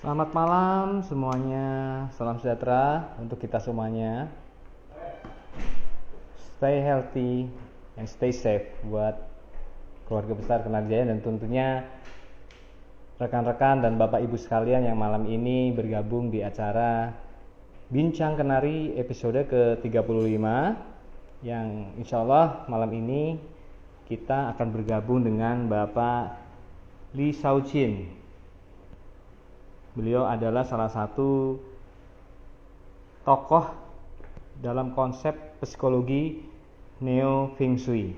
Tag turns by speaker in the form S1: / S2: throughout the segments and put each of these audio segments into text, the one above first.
S1: Selamat malam semuanya, salam sejahtera untuk kita semuanya. Stay healthy and stay safe buat keluarga besar Kenari dan tentunya rekan-rekan dan bapak ibu sekalian yang malam ini bergabung di acara Bincang Kenari episode ke-35 yang insya Allah malam ini kita akan bergabung dengan Bapak Li Shaoqin. Beliau adalah salah satu tokoh dalam konsep psikologi Neo Feng Shui.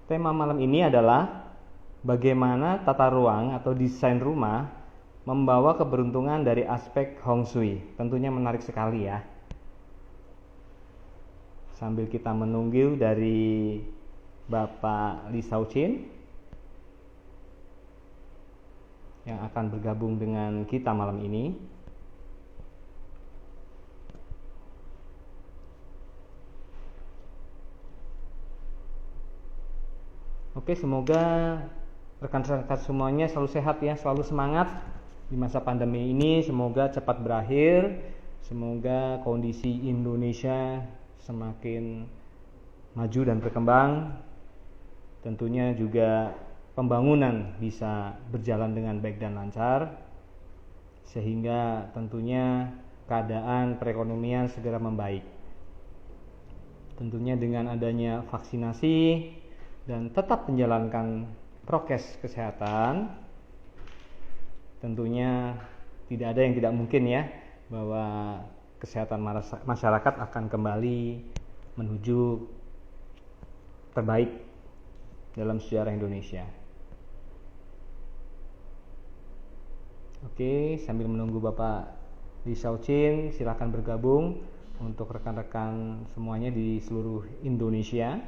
S1: Tema malam ini adalah bagaimana tata ruang atau desain rumah membawa keberuntungan dari aspek Hong Shui. Tentunya menarik sekali ya. Sambil kita menunggu dari Bapak Li Shaoqin yang akan bergabung dengan kita malam ini. Oke, semoga rekan-rekan semuanya selalu sehat ya, selalu semangat di masa pandemi ini. Semoga cepat berakhir. Semoga kondisi Indonesia semakin maju dan berkembang. Tentunya juga pembangunan bisa berjalan dengan baik dan lancar, sehingga tentunya keadaan perekonomian segera membaik. Tentunya dengan adanya vaksinasi dan tetap menjalankan prokes kesehatan, tentunya tidak ada yang tidak mungkin ya, bahwa kesehatan masyarakat akan kembali menuju terbaik dalam sejarah Indonesia. Oke, sambil menunggu Bapak Li Shaoqin, silakan bergabung untuk rekan-rekan semuanya di seluruh Indonesia.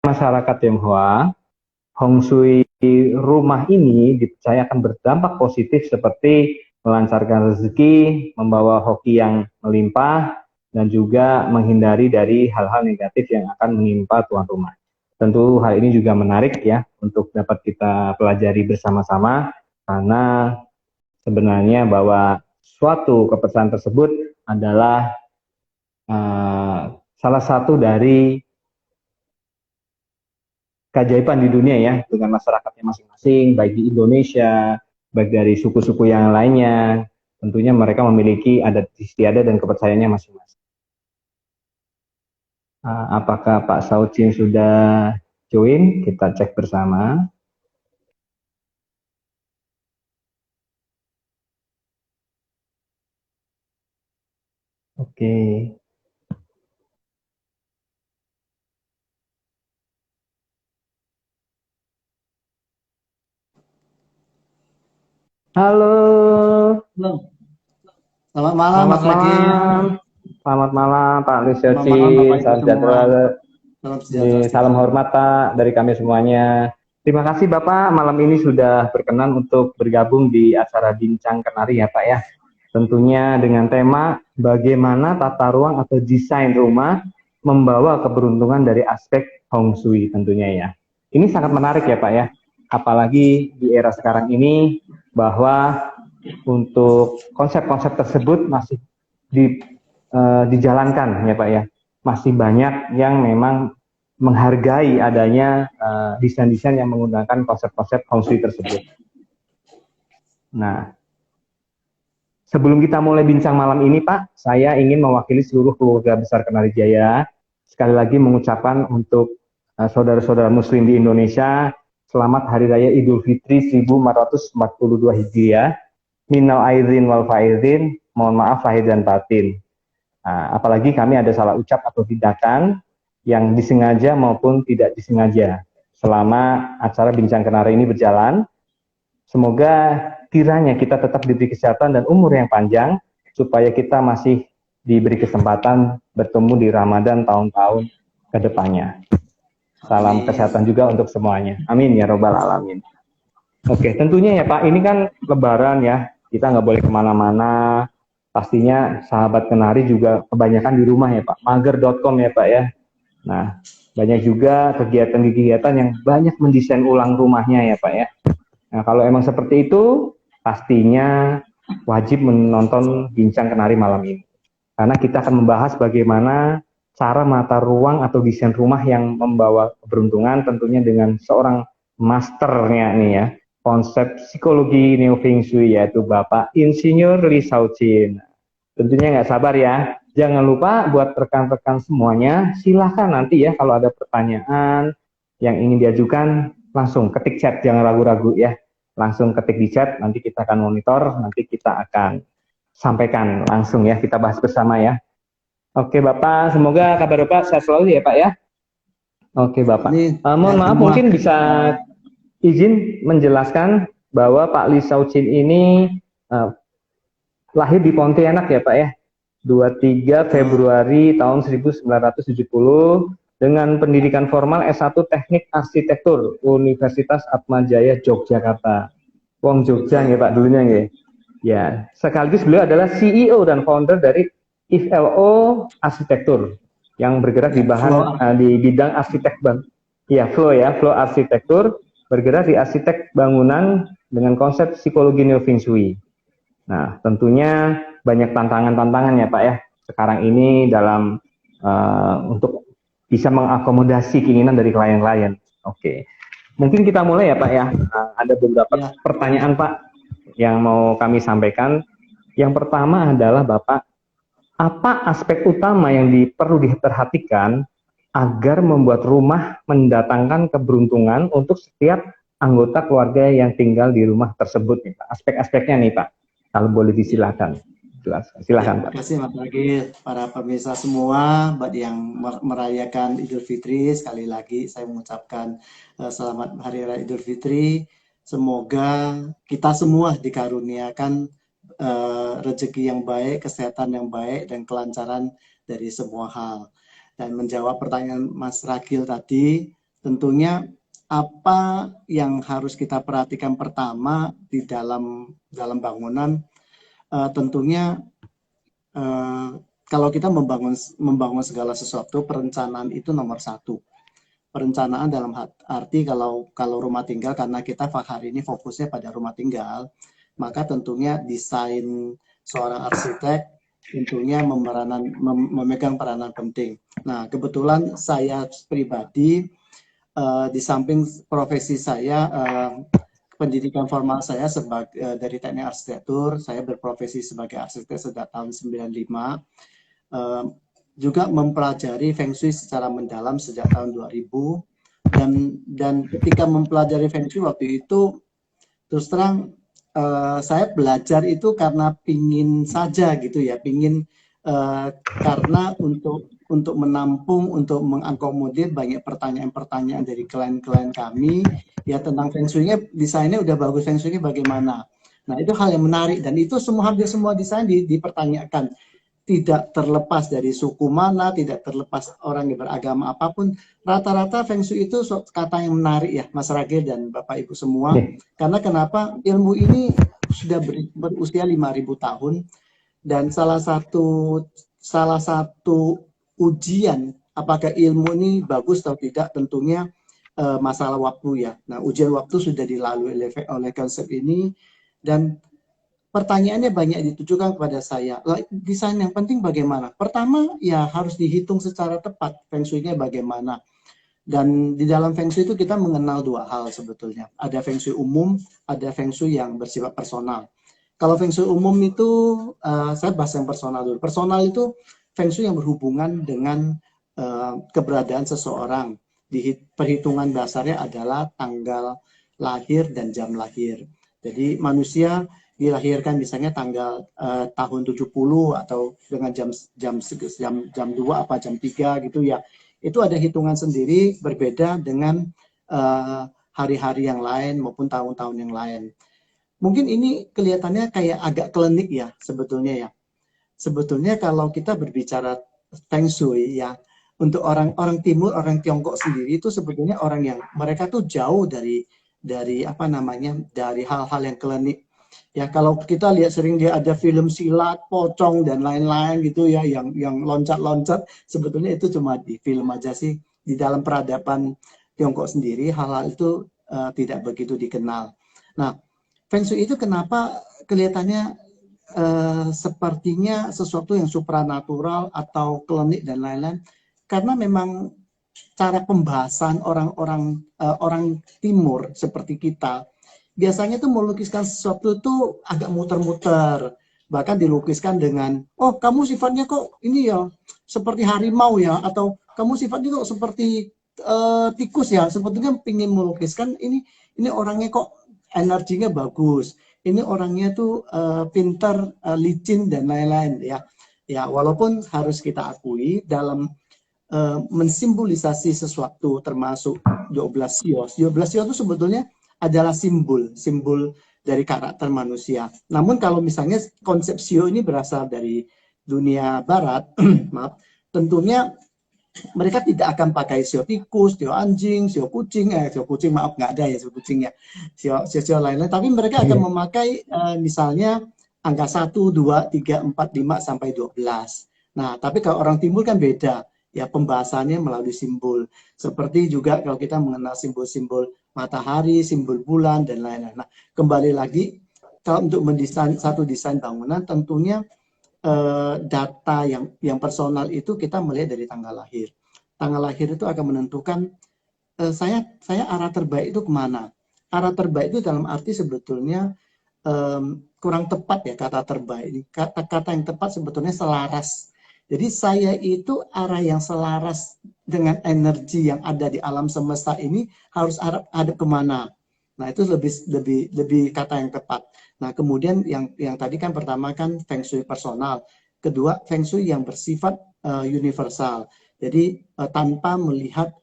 S1: Masyarakat Tionghoa, Hong Shui rumah ini dipercaya akan berdampak positif seperti melancarkan rezeki, membawa hoki yang melimpah, dan juga menghindari dari hal-hal negatif yang akan menimpa tuan rumah. Tentu hal ini juga menarik ya untuk dapat kita pelajari bersama-sama, karena sebenarnya bahwa suatu kepercayaan tersebut adalah salah satu dari keajaiban di dunia ya, dengan masyarakatnya masing-masing, baik di Indonesia, baik dari suku-suku yang lainnya. Tentunya mereka memiliki adat istiadat dan kepercayaannya masing-masing. Apakah Pak Shaoqin sudah join? Kita cek bersama. Oke. Halo.
S2: Selamat malam,
S1: Selamat
S2: Mas Raki.
S1: malam. Selamat malam Pak Li
S2: Selamat malam,
S1: Shaoqin.
S2: Bapak Ibu
S1: Salam
S2: semua.
S1: sejahtera.
S2: Salam sejahtera.
S1: Salam hormat Pak dari kami semuanya. Terima kasih Bapak malam ini sudah berkenan untuk bergabung di acara Bincang Kenari ya Pak ya. Tentunya dengan tema bagaimana tata ruang atau desain rumah membawa keberuntungan dari aspek Hong Shui tentunya ya. Ini sangat menarik ya Pak ya. Apalagi di era sekarang ini bahwa untuk konsep-konsep tersebut masih dijalankan ya Pak ya. Masih banyak yang memang menghargai adanya desain-desain yang menggunakan konsep-konsep Hong Shui tersebut. Nah, sebelum kita mulai bincang malam ini Pak, saya ingin mewakili seluruh keluarga besar Kenarijaya sekali lagi mengucapkan untuk saudara-saudara muslim di Indonesia, selamat Hari Raya Idul Fitri 1442 Hijriah. Minal aidin wal faizin, mohon maaf lahir dan batin. Apalagi kami ada salah ucap atau tindakan yang disengaja maupun tidak disengaja selama acara Bincang Kenari ini berjalan. Semoga kiranya kita tetap diberi kesehatan dan umur yang panjang, supaya kita masih diberi kesempatan bertemu di Ramadan tahun-tahun ke depannya. Salam kesehatan juga untuk semuanya. Amin ya robbal alamin. Oke, tentunya ya Pak, ini kan Lebaran ya, kita nggak boleh kemana-mana. Pastinya sahabat Kenari juga kebanyakan di rumah ya Pak, mager.com ya Pak ya. Nah, banyak juga kegiatan-kegiatan yang banyak mendesain ulang rumahnya ya Pak ya. Nah, kalau emang seperti itu, pastinya wajib menonton Bincang Kenari malam ini. Karena kita akan membahas bagaimana cara menata ruang atau desain rumah yang membawa keberuntungan, tentunya dengan seorang masternya nih ya, konsep psikologi Neo Feng Shui, yaitu Bapak Insinyur Li Shaoqin. Tentunya nggak sabar ya. Jangan lupa buat rekan-rekan semuanya, silahkan nanti ya kalau ada pertanyaan yang ingin diajukan, langsung ketik chat, jangan ragu-ragu ya. Langsung ketik di chat, nanti kita akan monitor, nanti kita akan sampaikan langsung ya, kita bahas bersama ya. Oke Bapak, semoga kabar Bapak sehat selalu ya Pak ya. Oke Bapak,
S2: Ini
S1: mohon maaf
S2: semua.
S1: mungkin bisa izin menjelaskan bahwa Pak Li Shaoqin ini uh, lahir di Pontianak ya Pak ya, 23 Februari tahun 1970 dengan pendidikan formal S1 Teknik Arsitektur Universitas Atmajaya Yogyakarta. Wong Jogja ya Pak dulunya ya. Ya, sekaligus beliau adalah CEO dan founder dari IFLO Arsitektur yang bergerak di di bidang arsitek Flow Arsitektur, bergerak di arsitek bangunan dengan konsep psikologi Neo Feng Shui. Nah, tentunya banyak tantangan-tantangan ya Pak ya sekarang ini dalam untuk bisa mengakomodasi keinginan dari klien-klien. Oke, mungkin kita mulai ya Pak ya. Ada beberapa pertanyaan Pak yang mau kami sampaikan. Yang pertama adalah Bapak, apa aspek utama yang perlu diperhatikan agar membuat rumah mendatangkan keberuntungan untuk setiap anggota keluarga yang tinggal di rumah tersebut nih Pak? Aspek-aspeknya nih Pak, kalau boleh disilakan. Silakan Pak.
S2: Terima kasih Mas Ragil, para pemirsa semua, buat yang merayakan Idul Fitri, sekali lagi saya mengucapkan selamat Hari Raya Idul Fitri. Semoga kita semua dikaruniakan rezeki yang baik, kesehatan yang baik, dan kelancaran dari semua hal. Dan menjawab pertanyaan Mas Ragil tadi, tentunya apa yang harus kita perhatikan pertama di dalam bangunan, tentunya kalau kita membangun segala sesuatu, perencanaan itu nomor satu. Perencanaan dalam arti kalau rumah tinggal, karena kita hari ini fokusnya pada rumah tinggal, maka tentunya desain seorang arsitek tentunya memegang peranan penting. Nah, kebetulan saya pribadi di samping profesi saya, pendidikan formal saya dari teknik arsitektur, saya berprofesi sebagai arsitek sejak tahun 95, juga mempelajari Feng Shui secara mendalam sejak tahun 2000, dan ketika mempelajari Feng Shui waktu itu, terus terang saya belajar itu karena pingin saja gitu ya, karena untuk menampung, untuk mengakomodir banyak pertanyaan-pertanyaan dari klien-klien kami ya tentang Feng Shui-nya, desainnya udah bagus, Feng Shui-nya bagaimana. Nah, itu hal yang menarik, dan itu hampir semua desain dipertanyakan, tidak terlepas dari suku mana, tidak terlepas orang yang beragama apapun, rata-rata Feng Shui itu kata yang menarik ya Mas Ragil dan Bapak Ibu semua. Karena kenapa? Ilmu ini sudah berusia 5.000 tahun, dan salah satu ujian apakah ilmu ini bagus atau tidak tentunya masalah waktu ya. Nah, ujian waktu sudah dilalui oleh konsep ini, dan pertanyaannya banyak ditujukan kepada saya. Desain yang penting bagaimana? Pertama, ya harus dihitung secara tepat Feng Shui-nya bagaimana. Dan di dalam Feng Shui itu kita mengenal dua hal sebetulnya. Ada Feng Shui umum, ada Feng Shui yang bersifat personal. Kalau Feng Shui umum itu, saya bahas yang personal dulu. Personal itu Feng Shui yang berhubungan dengan keberadaan seseorang. Di perhitungan dasarnya adalah tanggal lahir dan jam lahir. Jadi manusia dilahirkan misalnya tanggal tahun 70 atau dengan jam 2 apa jam 3 gitu ya. Itu ada hitungan sendiri, berbeda dengan hari-hari yang lain maupun tahun-tahun yang lain. Mungkin ini kelihatannya kayak agak klinik ya sebetulnya ya. Sebetulnya kalau kita berbicara Feng Shui ya, untuk orang Timur, orang Tiongkok sendiri itu sebetulnya orang yang mereka tuh jauh dari hal-hal yang klinik. Ya kalau kita lihat sering dia ada film silat, pocong dan lain-lain gitu ya, yang loncat-loncat, sebetulnya itu cuma di film aja sih. Di dalam peradaban Tiongkok sendiri hal-hal itu tidak begitu dikenal. Nah, Feng Shui itu kenapa kelihatannya sepertinya sesuatu yang supranatural atau klinik dan lain-lain? Karena memang cara pembahasan orang-orang orang Timur seperti kita biasanya tuh melukiskan sesuatu itu agak muter-muter, bahkan dilukiskan dengan oh kamu sifatnya kok ini ya seperti harimau ya, atau kamu sifatnya kok seperti tikus ya, sebetulnya ingin melukiskan ini orangnya kok energinya bagus, ini orangnya tuh pintar, licin dan lain-lain ya. Ya walaupun harus kita akui dalam mensimbolisasi sesuatu termasuk 12 sios. 12 sios itu sebetulnya adalah simbol dari karakter manusia. Namun kalau misalnya konsep sio ini berasal dari dunia barat, maaf, tentunya mereka tidak akan pakai sio tikus, sio anjing, sio kucing, sio kucing maaf nggak ada ya sio kucing ya, sio lain-lain. Tapi mereka akan memakai misalnya angka 1, 2, 3, 4, 5 sampai 12. Nah, tapi kalau orang timur kan beda. Ya pembahasannya melalui simbol. Seperti juga kalau kita mengenal simbol-simbol matahari, simbol bulan dan lain-lain. Nah, kembali lagi kalau untuk mendesain satu desain bangunan tentunya data yang personal itu kita melihat dari tanggal lahir. Tanggal lahir itu akan menentukan saya arah terbaik itu kemana. Arah terbaik itu dalam arti sebetulnya kurang tepat ya kata terbaik. Kata yang tepat sebetulnya selaras. Jadi saya itu arah yang selaras dengan energi yang ada di alam semesta ini harus hadap kemana. Nah itu lebih kata yang tepat. Nah kemudian yang tadi kan pertama kan Feng Shui personal, kedua Feng Shui yang bersifat universal. Jadi tanpa melihat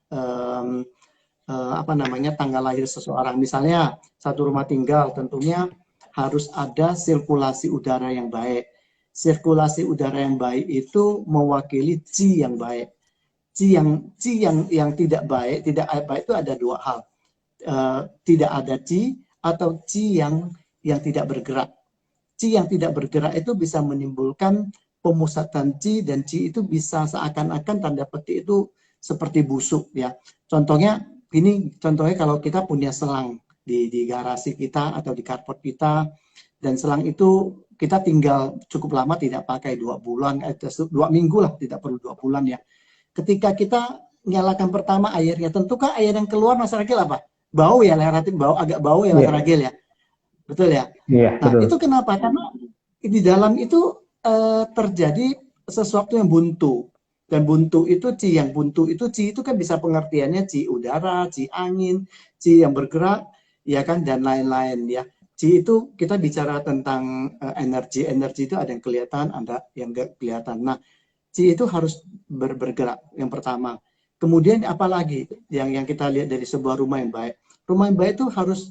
S2: apa namanya tanggal lahir seseorang. Misalnya satu rumah tinggal tentunya harus ada sirkulasi udara yang baik. Sirkulasi udara yang baik itu mewakili qi yang baik. Qi yang tidak baik itu ada dua hal. Tidak ada qi atau qi yang tidak bergerak. Qi yang tidak bergerak itu bisa menimbulkan pemusatan qi, dan qi itu bisa seakan-akan tanda petik itu seperti busuk ya. Contohnya kalau kita punya selang di garasi kita atau di carport kita, dan selang itu kita tinggal cukup lama tidak pakai 2 bulan, 2 minggu lah, tidak perlu 2 bulan ya. Ketika kita nyalakan pertama airnya, tentukah air yang keluar Mas Ragil apa? Bau ya, relatif bau, agak bau ya Mas Ragil ya. Betul ya? Nah, itu kenapa? Karena di dalam itu terjadi sesuatu yang buntu. Dan buntu itu qi, yang buntu itu qi itu kan bisa pengertiannya qi udara, qi angin, qi yang bergerak, ya kan, dan lain-lain ya. Qi itu kita bicara tentang energi itu ada yang kelihatan, ada yang nggak kelihatan. Nah, qi itu harus bergerak yang pertama. Kemudian apalagi yang kita lihat dari sebuah rumah yang baik. Rumah yang baik itu harus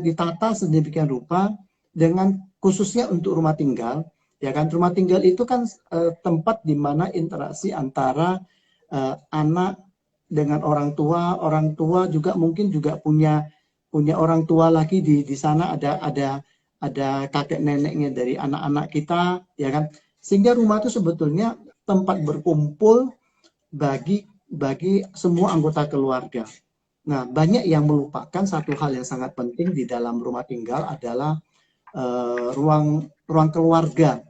S2: ditata sedemikian rupa dengan khususnya untuk rumah tinggal, ya kan. Rumah tinggal itu kan tempat di mana interaksi antara anak dengan orang tua juga mungkin juga punya orang tua lagi di sana, ada kakek neneknya dari anak-anak kita, ya kan. Sehingga rumah itu sebetulnya tempat berkumpul bagi semua anggota keluarga. Nah, banyak yang melupakan satu hal yang sangat penting di dalam rumah tinggal adalah ruang keluarga.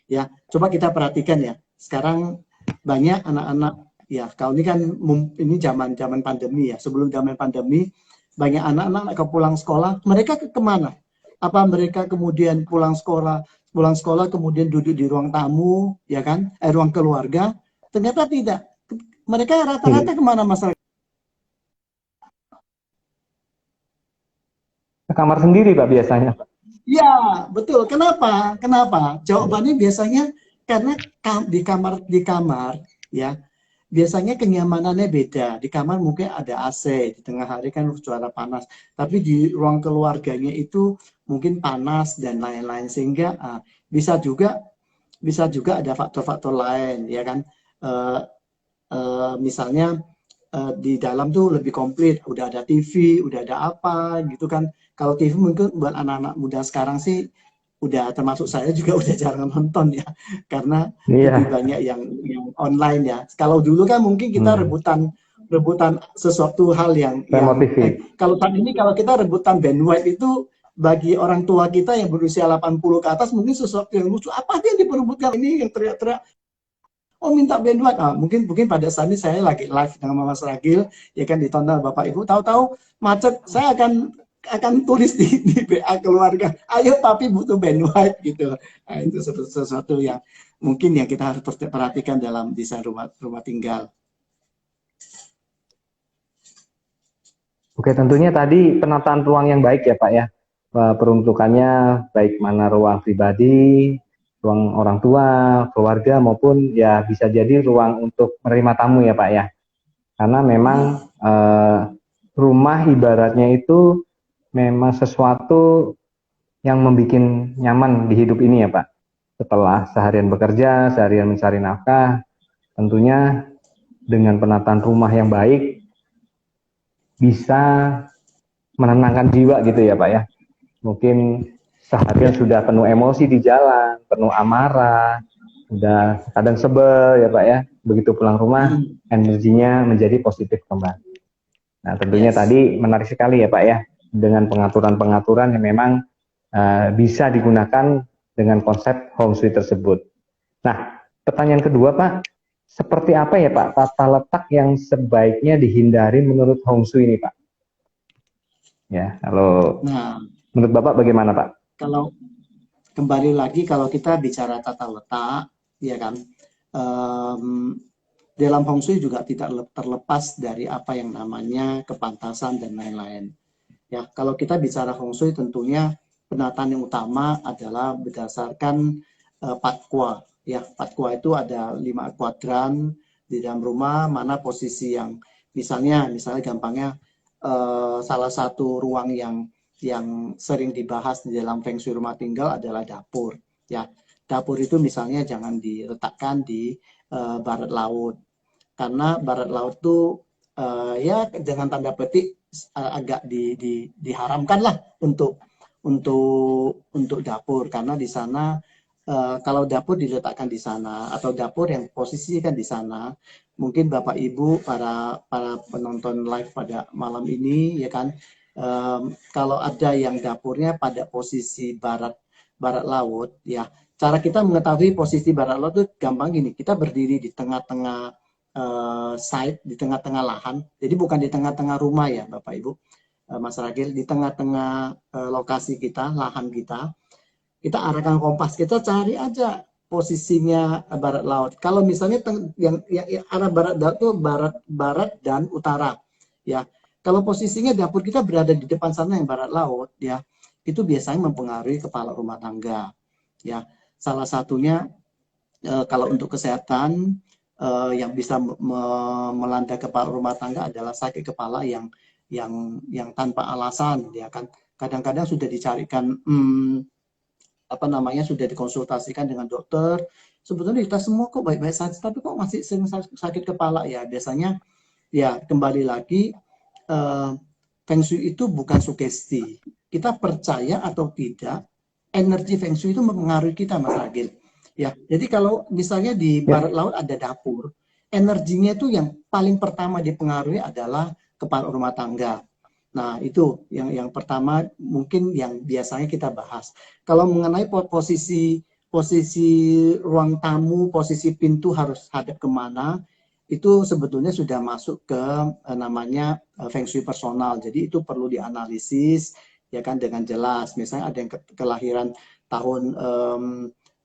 S2: Ya, coba kita perhatikan ya. Sekarang banyak anak-anak ya, kalau ini kan ini zaman pandemi ya. Sebelum zaman pandemi banyak anak-anak ke pulang sekolah, mereka kemana? Apa mereka kemudian pulang sekolah kemudian duduk di ruang tamu, ya kan? Ruang keluarga? Ternyata tidak. Mereka rata-rata kemana masyarakat?
S1: Ke kamar sendiri Pak biasanya.
S2: Ya, betul. Kenapa? Jawabannya biasanya karena di kamar ya, biasanya kenyamanannya beda. Di kamar mungkin ada AC, di tengah hari kan suara panas. Tapi di ruang keluarganya itu mungkin panas dan lain-lain, sehingga bisa juga ada faktor-faktor lain, ya kan. Misalnya di dalam tuh lebih komplit, udah ada TV, udah ada apa gitu kan. Kalau TV mungkin buat anak-anak muda sekarang sih udah termasuk saya juga udah jarang nonton ya, karena lebih
S1: Iya.
S2: banyak yang online ya. Kalau dulu kan mungkin kita
S1: Hmm.
S2: rebutan rebutan sesuatu hal
S1: Remote TV.
S2: kalau saat ini kalau kita rebutan bandwidth itu bagi orang tua kita yang berusia 80 ke atas mungkin sesuatu yang lucu. Apa sih yang diperebutkan ini yang teriak-teriak? Oh minta bandwidth, mungkin mungkin pada saat ini saya lagi live dengan Mas Ragil, ya kan ditonton Bapak Ibu, tahu-tahu macet, saya akan tulis di BA keluarga, ayo papi butuh bandwidth gitu. Nah, itu sesuatu yang mungkin yang kita harus perhatikan dalam desain rumah tinggal.
S1: Oke, tentunya tadi penataan ruang yang baik ya Pak ya. Peruntukannya baik mana ruang pribadi, ruang orang tua, keluarga maupun ya bisa jadi ruang untuk menerima tamu ya Pak ya. Karena memang rumah ibaratnya itu memang sesuatu yang membuat nyaman di hidup ini ya Pak. Setelah seharian bekerja, seharian mencari nafkah, tentunya dengan penataan rumah yang baik bisa menenangkan jiwa gitu ya Pak ya. Mungkin seharian
S2: Ya,
S1: sudah penuh emosi di jalan, penuh amarah, udah kadang sebel ya Pak ya. Begitu pulang rumah, energinya menjadi positif kembali. Nah tentunya
S2: yes.
S1: tadi menarik sekali ya Pak ya, dengan pengaturan-pengaturan yang memang bisa digunakan dengan konsep home sweet tersebut. Nah, pertanyaan kedua Pak, seperti apa ya Pak tata letak yang sebaiknya dihindari menurut home sweet ini Pak? Ya, kalau
S2: Nah,
S1: menurut Bapak bagaimana Pak?
S2: kalau kembali lagi kalau kita bicara tata letak, ya kan, um, dalam Hong Shui juga tidak terlepas dari apa yang namanya kepantasan dan lain-lain. Ya, kalau kita bicara Hong Shui tentunya penataan yang utama adalah berdasarkan Patqua. Ya, Patqua itu ada 5 kuadran di dalam rumah, mana posisi yang misalnya gampangnya salah satu ruang yang sering dibahas di dalam Feng Shui rumah tinggal adalah dapur. Ya, dapur itu misalnya jangan diletakkan di barat laut, karena barat laut tuh ya dengan tanda petik agak diharamkan lah untuk dapur, karena di sana kalau dapur diletakkan di sana atau dapur yang posisikan di sana, mungkin Bapak Ibu para para penonton live pada malam ini ya kan, kalau ada yang dapurnya pada posisi barat barat laut ya, cara kita mengetahui posisi barat laut itu gampang gini, kita berdiri di tengah-tengah site, di tengah-tengah lahan, jadi bukan di tengah-tengah rumah ya Bapak Ibu, Mas Ragil, di tengah-tengah lokasi kita, lahan kita arahkan kompas, kita cari aja posisinya barat laut. Kalau misalnya yang arah barat laut itu barat dan utara, ya. Kalau posisinya dapur kita berada di depan sana yang barat laut, ya, itu biasanya mempengaruhi kepala rumah tangga, ya. Salah satunya kalau untuk kesehatan yang bisa melanda kepala rumah tangga adalah sakit kepala yang tanpa alasan, ya kan. Kadang-kadang sudah dicarikan apa namanya, sudah dikonsultasikan dengan dokter, sebetulnya kita semua kok baik-baik saja, tapi kok masih sering sakit kepala ya. Biasanya ya kembali lagi, Feng Shui itu bukan sugesti, kita percaya atau tidak, energi Feng Shui itu mempengaruhi kita Mas Agil ya. Jadi kalau misalnya di
S1: Ya,
S2: barat laut ada dapur, energinya itu yang paling pertama dipengaruhi adalah kepala rumah tangga. Nah, itu yang pertama mungkin yang biasanya kita bahas. Kalau mengenai posisi posisi ruang tamu, posisi pintu harus hadap kemana, itu sebetulnya sudah masuk ke namanya Feng Shui personal. Jadi itu perlu dianalisis ya kan dengan jelas. Misalnya ada yang kelahiran tahun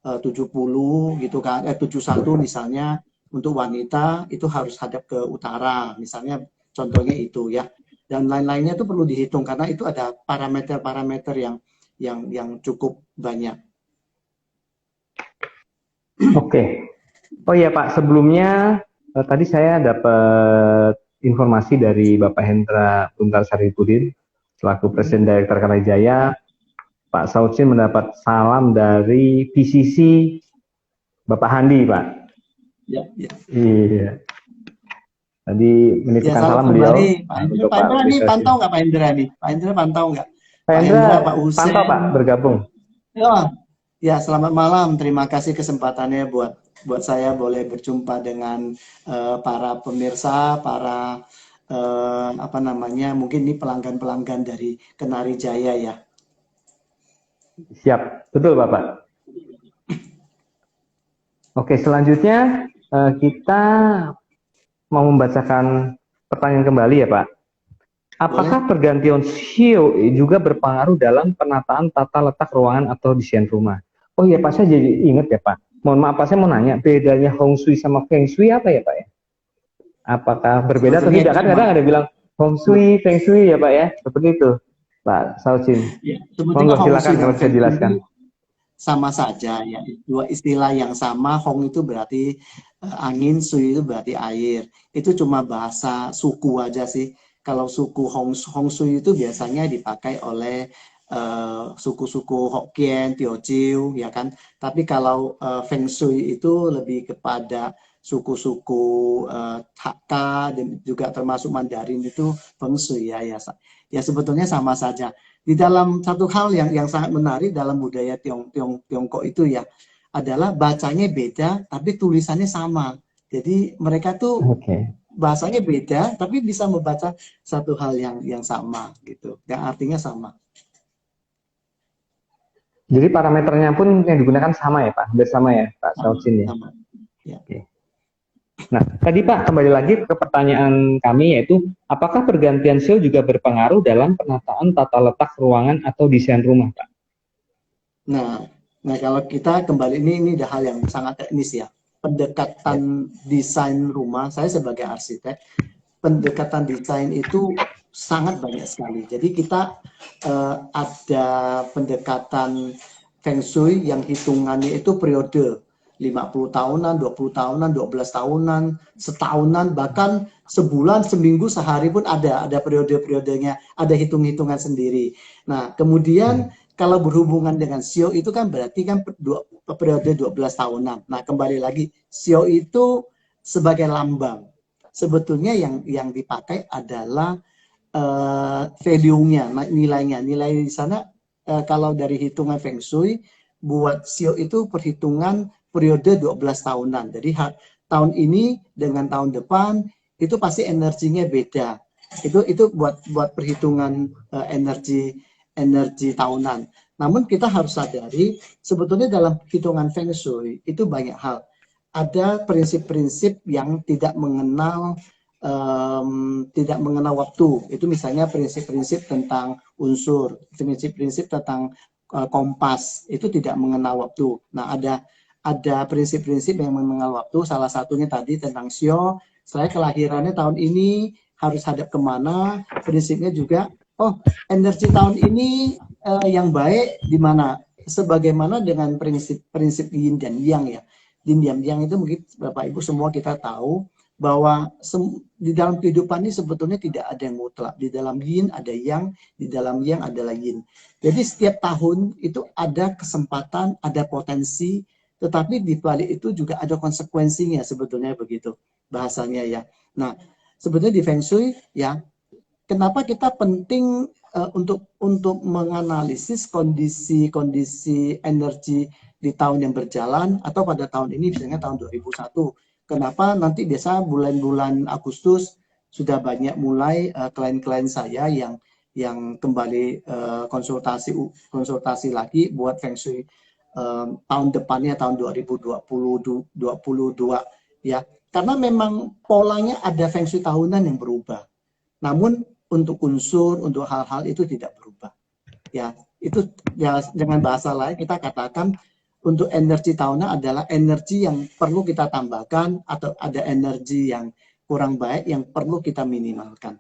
S2: 70 gitu kan, 71 misalnya, untuk wanita itu harus hadap ke utara, misalnya contohnya itu ya, dan lain-lainnya itu perlu dihitung karena itu ada parameter-parameter yang cukup banyak.
S1: oke. Oh iya Pak, sebelumnya tadi saya dapat informasi dari Bapak Hendra Buntar Saripudin selaku Presiden Direktur Kanajaya. Pak Saucin mendapat salam dari PCC Bapak Handi, Pak.
S2: Ya, ya.
S1: Iya. Tadi
S2: Ya,
S1: menitipkan
S2: selamat
S1: salam beliau
S2: kembali, Pak Indra.
S1: untuk
S2: Pak
S1: Pak
S2: Indra
S1: Lutfi
S2: nih
S1: Sarsin.
S2: pantau nggak Pak Indra nih? Pak Indra pantau nggak?
S1: Pak
S2: Pak
S1: Hendra
S2: Indra, Pak
S1: pantau
S2: Husen.
S1: Pak bergabung.
S2: Ya, ya, selamat malam. Terima kasih kesempatannya buat buat saya boleh berjumpa dengan para pemirsa, para apa namanya, mungkin ini pelanggan-pelanggan dari Kenari Jaya ya.
S1: Siap, betul Bapak. Oke, selanjutnya kita mau membacakan pertanyaan kembali ya Pak. Apakah
S2: Boleh?
S1: pergantian sio juga berpengaruh dalam penataan tata letak ruangan atau desain rumah? Oh iya Pak, saya jadi ingat ya Pak. Mohon maaf Pak, saya mau nanya, bedanya Hong Shui sama Feng Shui apa ya Pak ya? Apakah berbeda atau
S2: Sebetulnya
S1: tidak?
S2: itu
S1: Kan
S2: cuma
S1: kadang ada bilang Hong Shui, Feng Shui ya Pak ya? Seperti itu. Pak Saucin.
S2: ya, sebetulnya
S1: Monggo
S2: Hong Shui
S1: silakan
S2: dan
S1: kalau bisa
S2: Feng
S1: jelaskan.
S2: Shui sama saja ya, dua istilah yang sama. Hong itu berarti angin, Shui itu berarti air. Itu cuma bahasa suku aja sih. Kalau suku Hong Shui itu biasanya dipakai oleh suku-suku Hokkien, Teochew, ya kan. Tapi kalau Feng Shui itu lebih kepada suku-suku Hakka dan juga termasuk Mandarin itu Feng Shui ya, ya sebetulnya sama saja. Di dalam satu hal yang sangat menarik dalam budaya Tiongkok itu ya adalah bacanya beda tapi tulisannya sama. Jadi mereka tuh
S1: Oke.
S2: bahasanya beda tapi bisa membaca satu hal yang sama gitu. Yang artinya sama.
S1: Jadi parameternya pun yang digunakan sama ya Pak? Hampir sama ya Pak
S2: Sama,
S1: Saucin ya?
S2: sama. Ya.
S1: Oke. Nah, tadi Pak, kembali lagi ke pertanyaan kami yaitu, apakah pergantian sio juga berpengaruh dalam penataan tata letak ruangan atau desain rumah, Pak?
S2: Nah, nah kalau kita kembali ini ada hal yang sangat teknis ya.
S1: Ya.
S2: Pendekatan desain rumah, saya sebagai arsitek, pendekatan desain itu sangat banyak sekali. Jadi kita ada pendekatan Feng Shui yang hitungannya itu periode 50 tahunan, 20 tahunan, 12 tahunan, setahunan, bahkan sebulan, seminggu, sehari pun ada periode-periodenya, ada hitung-hitungan sendiri. Nah, kemudian kalau berhubungan dengan Sio itu kan berarti kan periode 12 tahunan. Nah, kembali lagi, Sio itu sebagai lambang. Sebetulnya yang dipakai adalah value-nya, nilainya. Nilai di sana kalau dari hitungan Feng Shui, buat Sio itu perhitungan periode 12 tahunan. Jadi tahun ini dengan tahun depan itu pasti energinya beda. Itu buat perhitungan energi tahunan. Namun kita harus sadari sebetulnya dalam hitungan Feng Shui itu banyak hal. Ada prinsip-prinsip yang tidak mengenal waktu. Itu misalnya prinsip-prinsip tentang unsur, prinsip-prinsip tentang kompas, itu tidak mengenal waktu. Nah, ada prinsip-prinsip yang mengenal waktu, salah satunya tadi tentang Sio, saya kelahirannya tahun ini, harus hadap kemana, prinsipnya juga, oh energi tahun ini yang baik di mana, sebagaimana dengan prinsip yin dan yang ya. Yin dan yang itu mungkin Bapak Ibu semua kita tahu, bahwa di dalam kehidupan ini sebetulnya tidak ada yang mutlak. Di dalam yin ada yang, di dalam yang adalah yin. Jadi setiap tahun itu ada kesempatan, ada potensi, tetapi di balik itu juga ada konsekuensinya sebetulnya begitu bahasanya ya. Nah, sebetulnya di Feng Shui ya, kenapa kita penting untuk menganalisis kondisi energi di tahun yang berjalan atau pada tahun ini misalnya tahun 2001. Kenapa nanti biasa bulan-bulan Agustus sudah banyak mulai klien-klien saya yang kembali konsultasi lagi buat Feng Shui tahun depannya tahun 2022 ya. Karena memang polanya ada Feng Shui tahunan yang berubah. Namun untuk unsur, untuk hal-hal itu tidak berubah. Ya, itu ya dengan bahasa lain kita katakan untuk energi tahunan adalah energi yang perlu kita tambahkan atau ada energi yang kurang baik yang perlu kita minimalkan.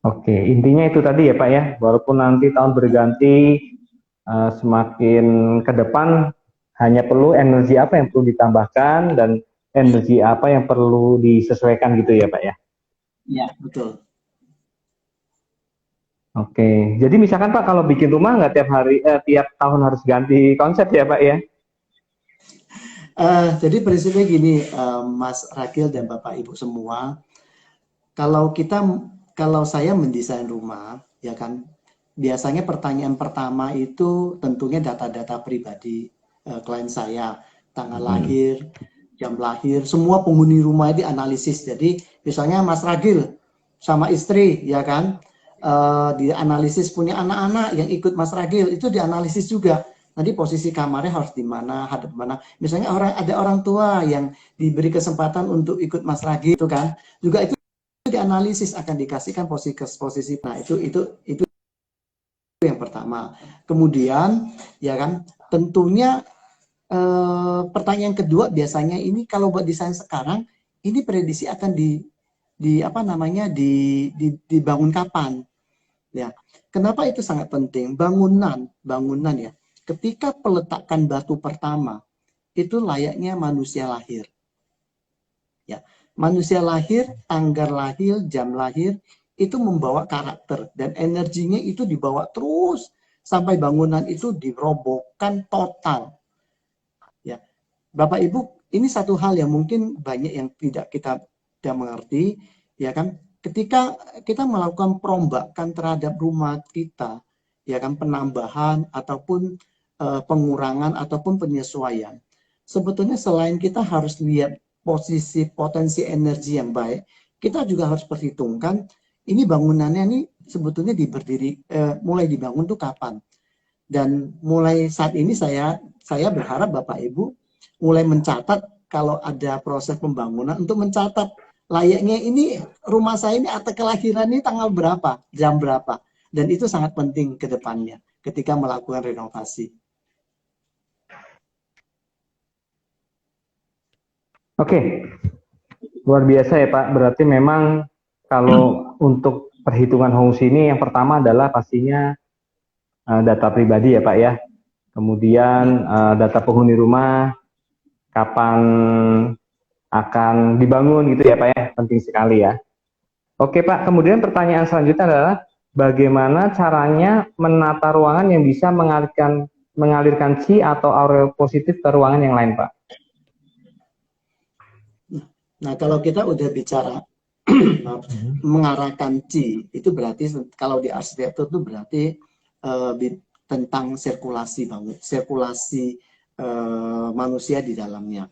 S1: Oke, intinya itu tadi ya Pak ya, walaupun nanti tahun berganti, semakin ke depan hanya perlu energi apa yang perlu ditambahkan dan energi apa yang perlu disesuaikan gitu ya Pak ya.
S2: Ya, betul.
S1: Oke, jadi misalkan Pak kalau bikin rumah nggak tiap hari, tiap tahun harus ganti konsep ya Pak ya?
S2: Jadi prinsipnya gini, Mas Ragil dan Bapak Ibu semua, kalau kita, kalau saya mendesain rumah, ya kan, biasanya pertanyaan pertama itu tentunya data-data pribadi klien saya, tanggal lahir, jam lahir, semua penghuni rumah itu analisis. Jadi misalnya Mas Ragil sama istri, ya kan, dianalisis punya anak-anak yang ikut Mas Ragil itu dianalisis juga. Nanti posisi kamarnya harus di mana, hadap mana. Misalnya ada orang tua yang diberi kesempatan untuk ikut Mas Ragil itu kan, juga itu dianalisis akan dikasihkan posisi. Nah, itu yang pertama. Kemudian ya kan tentunya pertanyaan kedua biasanya ini kalau buat desain sekarang ini prediksi akan di apa namanya dibangun kapan ya. Kenapa itu sangat penting? Bangunan ya. Ketika peletakan batu pertama itu layaknya manusia lahir. Ya. Manusia lahir, tanggal lahir, jam lahir itu membawa karakter dan energinya itu dibawa terus sampai bangunan itu dirobohkan total. Ya, Bapak Ibu, ini satu hal yang mungkin banyak yang kita tidak mengerti, ya kan? Ketika kita melakukan perombakan terhadap rumah kita, ya kan, penambahan ataupun pengurangan ataupun penyesuaian. Sebetulnya selain kita harus lihat posisi potensi energi yang baik, kita juga harus perhitungkan ini bangunannya ini sebetulnya mulai dibangun tuh kapan. Dan mulai saat ini saya berharap Bapak Ibu mulai mencatat kalau ada proses pembangunan untuk mencatat layaknya ini rumah saya ini akte kelahiran ini tanggal berapa, jam berapa. Dan itu sangat penting ke depannya ketika melakukan renovasi.
S1: Oke, luar biasa ya Pak. Berarti memang kalau untuk perhitungan fungsi ini yang pertama adalah pastinya data pribadi ya Pak ya. Kemudian data penghuni rumah, kapan akan dibangun gitu ya Pak ya. Penting sekali ya. Oke Pak, kemudian pertanyaan selanjutnya adalah bagaimana caranya menata ruangan yang bisa mengalirkan chi atau aura positif ke ruangan yang lain Pak?
S2: Nah, kalau kita udah bicara mengarahkan chi, itu berarti kalau di arsitektur itu berarti tentang sirkulasi manusia di dalamnya.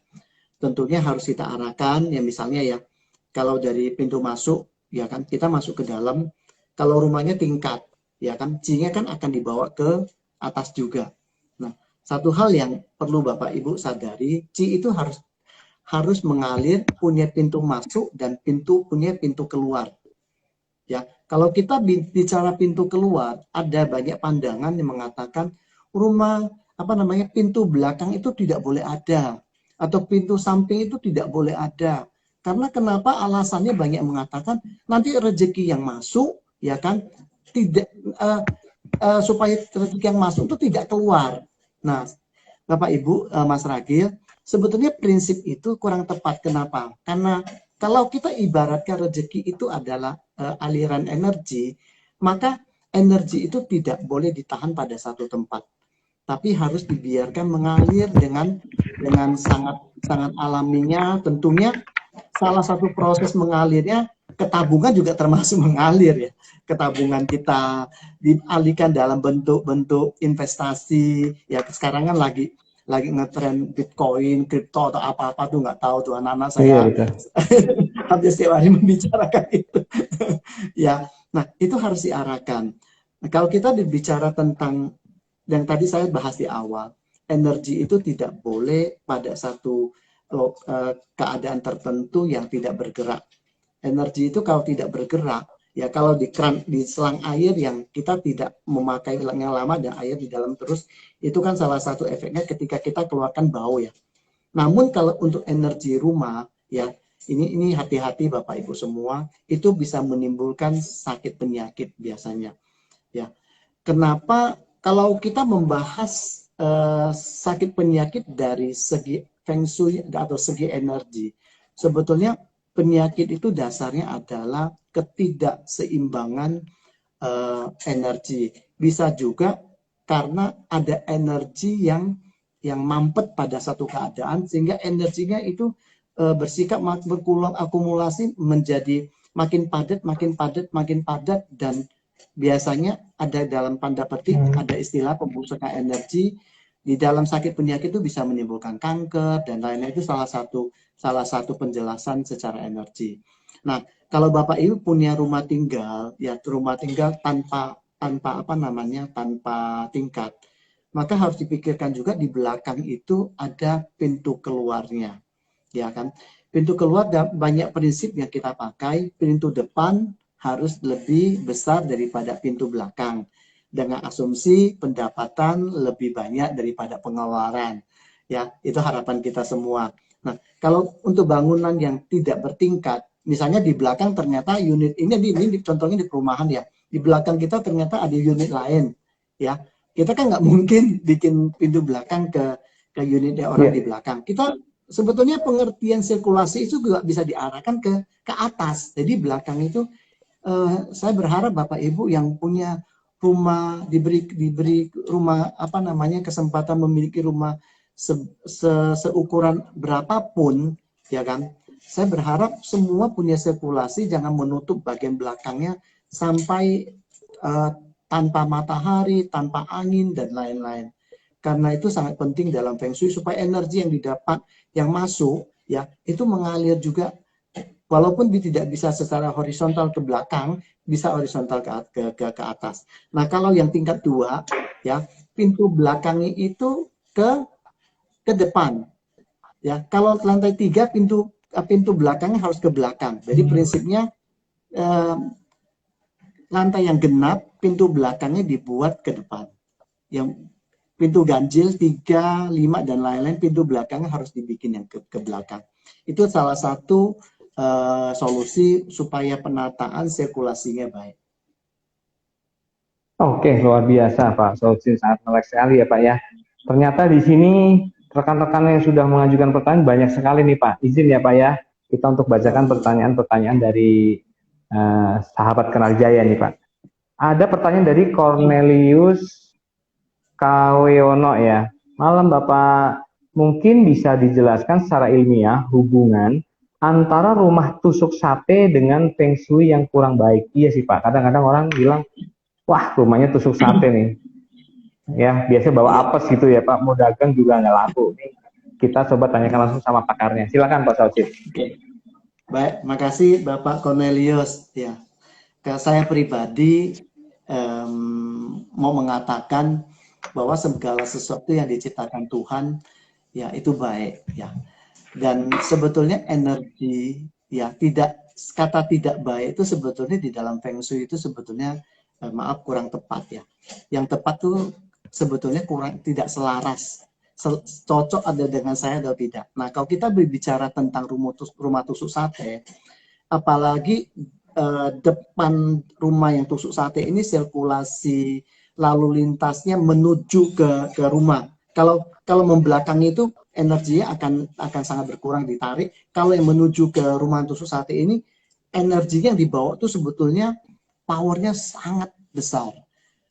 S2: Tentunya harus kita arahkan, ya misalnya ya, kalau dari pintu masuk, ya kan, kita masuk ke dalam, kalau rumahnya tingkat, ya kan, chi-nya kan akan dibawa ke atas juga. Nah, satu hal yang perlu Bapak Ibu sadari, chi itu harus mengalir, punya pintu masuk dan punya pintu keluar. Ya, kalau kita bicara pintu keluar, ada banyak pandangan yang mengatakan rumah pintu belakang itu tidak boleh ada atau pintu samping itu tidak boleh ada. Karena kenapa? Alasannya banyak mengatakan nanti rezeki yang masuk, ya kan, tidak supaya rezeki yang masuk itu tidak keluar. Nah, Bapak Ibu, Mas Ragil, sebetulnya prinsip itu kurang tepat. Kenapa? Karena kalau kita ibaratkan rezeki itu adalah aliran energi, maka energi itu tidak boleh ditahan pada satu tempat, tapi harus dibiarkan mengalir dengan sangat sangat alaminya. Tentunya salah satu proses mengalirnya ketabungan juga termasuk mengalir ya. Ketabungan kita dialihkan dalam bentuk-bentuk investasi. Ya sekarang kan lagi ngetren Bitcoin, kripto atau apa-apa tuh nggak tahu tuh anak-anak saya hampir setiap hari membicarakan itu. Ya, nah itu harus diarahkan. Nah, kalau kita berbicara tentang yang tadi saya bahas di awal, energi itu tidak boleh pada satu keadaan tertentu yang tidak bergerak. Energi itu kalau tidak bergerak, ya kalau di selang air yang kita tidak memakai yang lama dan air di dalam terus, itu kan salah satu efeknya ketika kita keluarkan bau ya. Namun kalau untuk energi rumah, ya ini hati-hati Bapak Ibu semua, itu bisa menimbulkan sakit penyakit biasanya. Ya, kenapa? Kalau kita membahas sakit penyakit dari segi feng shui atau segi energi, sebetulnya penyakit itu dasarnya adalah ketidakseimbangan energi. Bisa juga karena ada energi yang yang mampet pada satu keadaan sehingga energinya itu bersikap berkurang akumulasi menjadi makin padat, makin padat, makin padat, dan biasanya ada dalam tanda petik ada istilah pembusukan energi. Di dalam sakit penyakit itu bisa menimbulkan kanker dan lain-lain, itu salah satu penjelasan secara energi. Nah, kalau Bapak Ibu punya rumah tinggal, ya rumah tinggal tanpa tingkat, maka harus dipikirkan juga di belakang itu ada pintu keluarnya, ya kan? Pintu keluar banyak prinsip yang kita pakai. Pintu depan harus lebih besar daripada pintu belakang, dengan asumsi pendapatan lebih banyak daripada pengeluaran. Ya, itu harapan kita semua. Nah, kalau untuk bangunan yang tidak bertingkat, misalnya di belakang ternyata unit ini contohnya di perumahan ya, di belakang kita ternyata ada unit lain, ya. Kita kan nggak mungkin bikin pintu belakang ke unitnya orang di belakang. Kita sebetulnya pengertian sirkulasi itu juga bisa diarahkan ke atas. Jadi belakang itu saya berharap Bapak Ibu yang punya rumah diberi rumah kesempatan memiliki rumah seukuran berapapun, ya kan? Saya berharap semua punya sirkulasi, jangan menutup bagian belakangnya sampai tanpa matahari, tanpa angin dan lain-lain. Karena itu sangat penting dalam Feng Shui supaya energi yang didapat, yang masuk, ya itu mengalir juga. Walaupun tidak bisa secara horizontal ke belakang, bisa horizontal ke atas. Nah, kalau yang tingkat 2, ya pintu belakangnya itu ke depan. Ya, kalau lantai 3 pintu belakangnya harus ke belakang. Jadi prinsipnya lantai yang genap, pintu belakangnya dibuat ke depan. Yang pintu ganjil 3, 5 dan lain-lain, pintu belakangnya harus dibikin yang ke belakang. Itu salah satu solusi supaya penataan sirkulasinya baik.
S1: Oke, luar biasa Pak. Solusi sangat menarik sekali ya Pak ya. Ternyata di sini rekan-rekan yang sudah mengajukan pertanyaan banyak sekali nih Pak. Izin ya Pak ya, kita untuk bacakan pertanyaan-pertanyaan dari sahabat Kenal Jaya nih Pak. Ada pertanyaan dari Cornelius Kaweono ya. Malam Bapak, mungkin bisa dijelaskan secara ilmiah hubungan antara rumah tusuk sate dengan Feng Shui yang kurang baik. Iya sih Pak, kadang-kadang orang bilang, wah rumahnya tusuk sate nih. Ya, biasanya bawa apes gitu ya Pak, mau dagang juga nggak laku. Nih, kita coba tanyakan langsung sama pakarnya. Silakan Pak Saucit.
S2: Oke. Baik, makasih Bapak Cornelius. Ya, saya pribadi mau mengatakan bahwa segala sesuatu yang diciptakan Tuhan ya itu baik ya. Dan sebetulnya energi ya kata tidak baik itu sebetulnya di dalam Feng Shui itu sebetulnya maaf kurang tepat ya. Yang tepat tuh sebetulnya kurang tidak selaras. Cocok ada dengan saya atau tidak. Nah, kalau kita berbicara tentang rumah tusuk sate, apalagi depan rumah yang tusuk sate ini sirkulasi lalu lintasnya menuju ke rumah. Kalau membelakangi itu energinya akan sangat berkurang ditarik. Kalau yang menuju ke rumah tusuk sate ini energinya yang dibawa itu sebetulnya powernya sangat besar.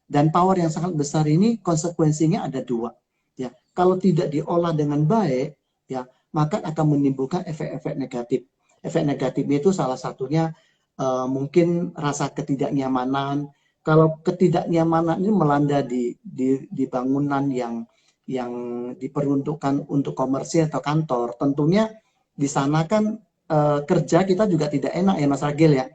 S2: Dan power yang sangat besar ini konsekuensinya ada 2. Ya, kalau tidak diolah dengan baik, ya maka akan menimbulkan efek-efek negatif. Efek negatifnya itu salah satunya mungkin rasa ketidaknyamanan. Kalau ketidaknyamanan ini melanda di bangunan yang diperuntukkan untuk komersil atau kantor, tentunya di sana kan kerja kita juga tidak enak ya Mas Ragil ya.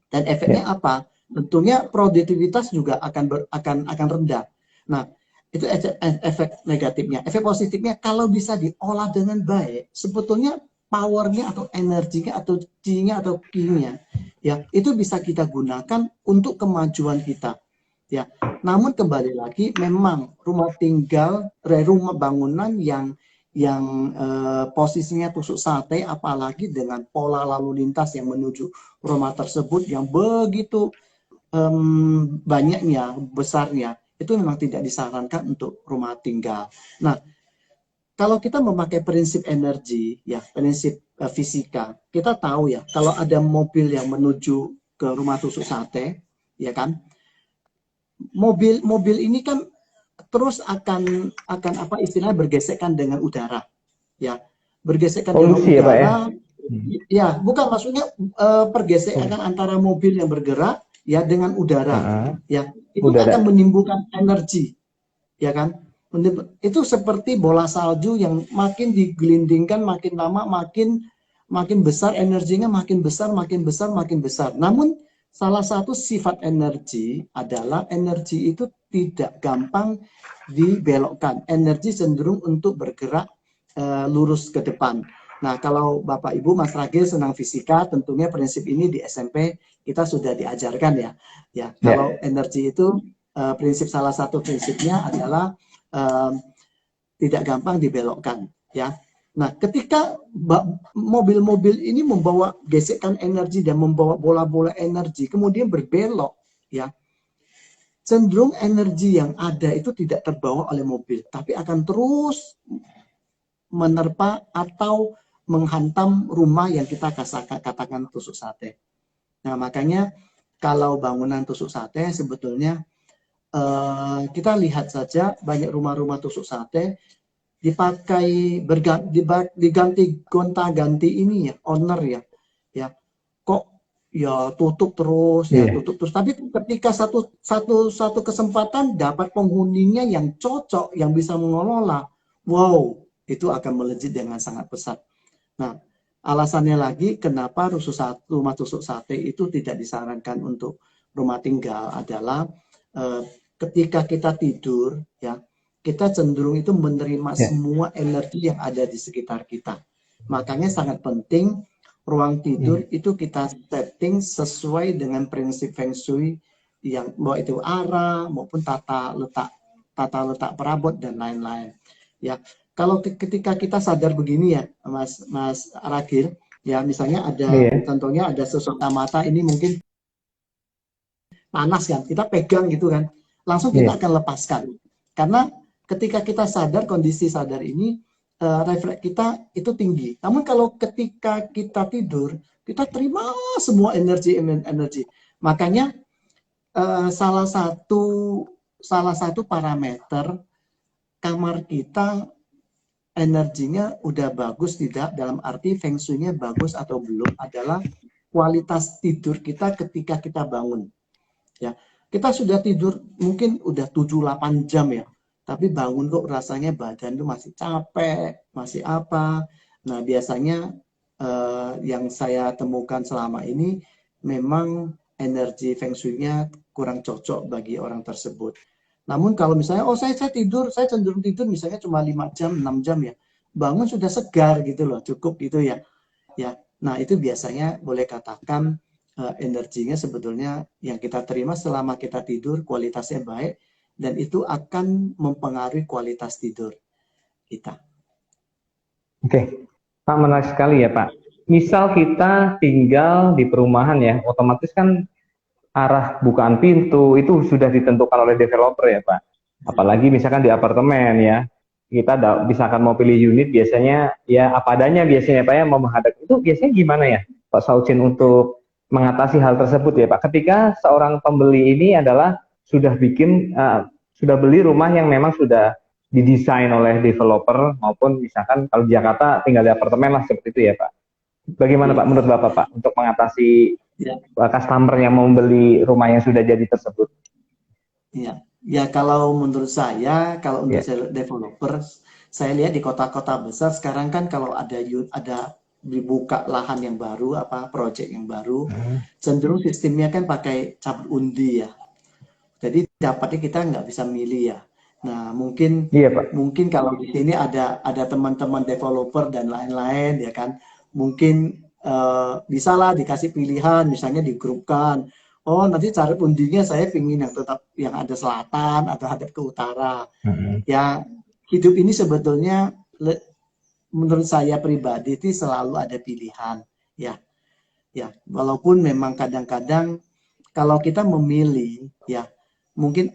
S2: Dan efeknya apa? Tentunya produktivitas juga akan rendah. Nah, itu efek negatifnya. Efek positifnya kalau bisa diolah dengan baik, sebetulnya powernya atau energinya atau chi-nya atau ki-nya ya itu bisa kita gunakan untuk kemajuan kita ya. Namun kembali lagi memang rumah bangunan yang posisinya tusuk sate, apalagi dengan pola lalu lintas yang menuju rumah tersebut yang begitu banyaknya, besarnya, itu memang tidak disarankan untuk rumah tinggal. Nah, kalau kita memakai prinsip energi, ya prinsip fisika, kita tahu ya, kalau ada mobil yang menuju ke rumah tusuk sate, ya kan, mobil ini kan terus akan apa istilahnya bergesekan dengan udara, ya, bergesekan dengan
S1: Polusi ya Pak ya?
S2: udara, ya, bukan maksudnya pergesekan antara mobil yang bergerak ya dengan udara, ya, itu
S1: Udara.
S2: akan menimbulkan energi, ya kan? Itu seperti bola salju yang makin digelindingkan makin lama makin besar energinya, makin besar makin besar makin besar. Namun salah satu sifat energi adalah energi itu tidak gampang dibelokkan. Energi cenderung untuk bergerak lurus ke depan. Nah, kalau Bapak Ibu Mas Ragil senang fisika, tentunya prinsip ini di SMP kita sudah diajarkan ya. Ya, kalau energi itu salah satu prinsipnya adalah tidak gampang dibelokkan, ya. Nah, ketika mobil-mobil ini membawa gesekan energi dan membawa bola-bola energi, kemudian berbelok, ya, cenderung energi yang ada itu tidak terbawa oleh mobil, tapi akan terus menerpa atau menghantam rumah yang kita katakan tusuk sate. Nah, makanya kalau bangunan tusuk sate sebetulnya kita lihat saja banyak rumah-rumah tusuk sate dipakai diganti gonta-ganti ini ya, owner ya, ya, kok ya tutup terus ya, tutup terus. Tapi ketika satu kesempatan dapat penghuninya yang cocok, yang bisa mengelola, wow, itu akan melejit dengan sangat pesat. Nah, alasannya lagi kenapa rumah tusuk sate itu tidak disarankan untuk rumah tinggal adalah ketika kita tidur, ya, kita cenderung itu menerima semua energi yang ada di sekitar kita. Makanya sangat penting ruang tidur itu kita setting sesuai dengan prinsip Feng Shui yang mau itu arah maupun tata letak perabot dan lain-lain. Ya, kalau ketika kita sadar begini ya, Mas Ragil, ya misalnya contohnya ada sesuatu mata ini mungkin panas kan, kita pegang gitu kan, langsung kita akan lepaskan. Karena ketika kita sadar, kondisi sadar ini, refleks kita itu tinggi. Namun kalau ketika kita tidur, kita terima semua energi. Makanya salah satu parameter kamar kita energinya udah bagus tidak, dalam arti feng shui-nya bagus atau belum, adalah kualitas tidur kita ketika kita bangun. Ya, kita sudah tidur mungkin udah 7-8 jam ya, tapi bangun kok rasanya badan tuh masih capek, masih apa. Nah, biasanya yang saya temukan selama ini memang energi feng shui-nya kurang cocok bagi orang tersebut. Namun kalau misalnya, saya cenderung tidur misalnya cuma 5 jam, 6 jam ya, bangun sudah segar gitu loh, cukup gitu ya. Ya, nah itu biasanya boleh katakan energinya sebetulnya yang kita terima selama kita tidur kualitasnya baik, dan itu akan mempengaruhi kualitas tidur kita.
S1: Oke, Pak, menarik sekali ya Pak. Misal kita tinggal di perumahan ya, otomatis kan arah bukaan pintu itu sudah ditentukan oleh developer ya Pak. Apalagi misalkan di apartemen ya, kita misalkan mau pilih unit biasanya ya apa adanya biasanya Pak ya, mau menghadap itu biasanya gimana ya Pak Saucin untuk mengatasi hal tersebut ya Pak, ketika seorang pembeli ini adalah sudah beli rumah yang memang sudah didesain oleh developer, maupun misalkan kalau di Jakarta tinggal di apartemen lah seperti itu ya Pak. Bagaimana Pak menurut Bapak Pak untuk mengatasi customer yang mau membeli rumah yang sudah jadi tersebut?
S2: Ya kalau menurut saya, kalau untuk developer, saya lihat di kota-kota besar sekarang kan kalau ada dibuka lahan yang baru, proyek yang baru, cenderung sistemnya kan pakai cap undi ya. Jadi dapatnya kita nggak bisa milih ya. Nah mungkin kalau di sini ada teman-teman developer dan lain-lain ya kan, mungkin bisalah dikasih pilihan, misalnya digrupkan. Oh nanti cara undinya saya pingin yang tetap yang ada selatan atau hadap ke utara. Ya hidup ini sebetulnya menurut saya pribadi itu selalu ada pilihan ya. Walaupun memang kadang-kadang kalau kita memilih ya mungkin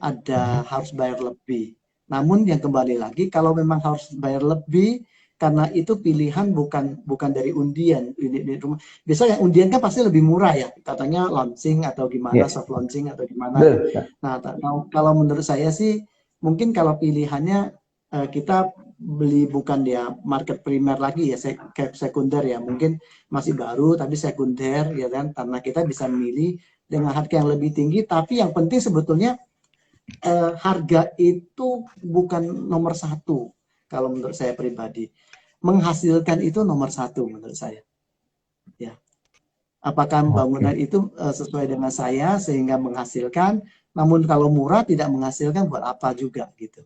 S2: harus bayar lebih. Namun yang kembali lagi kalau memang harus bayar lebih karena itu pilihan bukan dari undian unit rumah. Biasanya undian kan pasti lebih murah ya, katanya launching atau gimana, soft launching atau gimana. Nah kalau menurut saya sih mungkin kalau pilihannya kita beli bukan dia market primer lagi ya, sekunder ya, mungkin masih baru tapi sekunder ya kan, karena kita bisa memilih dengan harga yang lebih tinggi. Tapi yang penting sebetulnya harga itu bukan nomor satu kalau menurut saya pribadi. Menghasilkan itu nomor satu menurut saya. Ya, apakah bangunan itu sesuai dengan saya sehingga menghasilkan, namun kalau murah tidak menghasilkan buat apa juga gitu.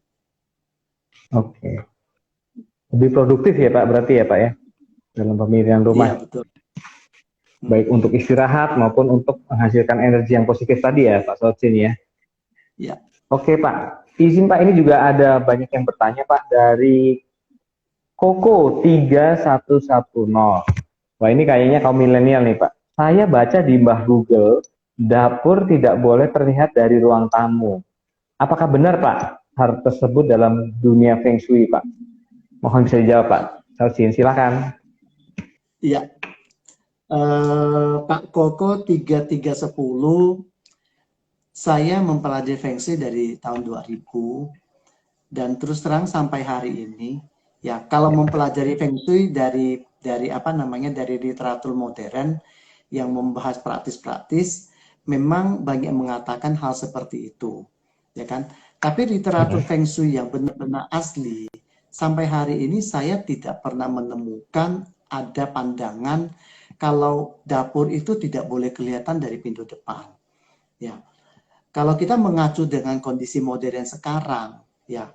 S1: Oke. Lebih produktif ya Pak, berarti ya Pak ya, dalam pemilihan rumah.
S2: Iya, betul.
S1: Baik untuk istirahat maupun untuk menghasilkan energi yang positif tadi ya Pak Saucin ya.
S2: Ya.
S1: Oke Pak, izin Pak, ini juga ada banyak yang bertanya Pak dari Koko 3110. Wah, ini kayaknya kaum milenial nih Pak. Saya baca di Mbah Google, dapur tidak boleh terlihat dari ruang tamu. Apakah benar Pak hal tersebut dalam dunia Feng Shui Pak? Mohon bisa dijawab Pak. Saucin, silakan.
S2: Iya. Pak Koko 3310, saya mempelajari Feng Shui dari tahun 2000 dan terus terang sampai hari ini ya, kalau mempelajari Feng Shui dari apa namanya, dari literatur modern yang membahas praktis-praktis, memang banyak mengatakan hal seperti itu ya kan. Tapi literatur Feng Shui yang benar-benar asli sampai hari ini saya tidak pernah menemukan ada pandangan kalau dapur itu tidak boleh kelihatan dari pintu depan. Ya, kalau kita mengacu dengan kondisi modern sekarang, ya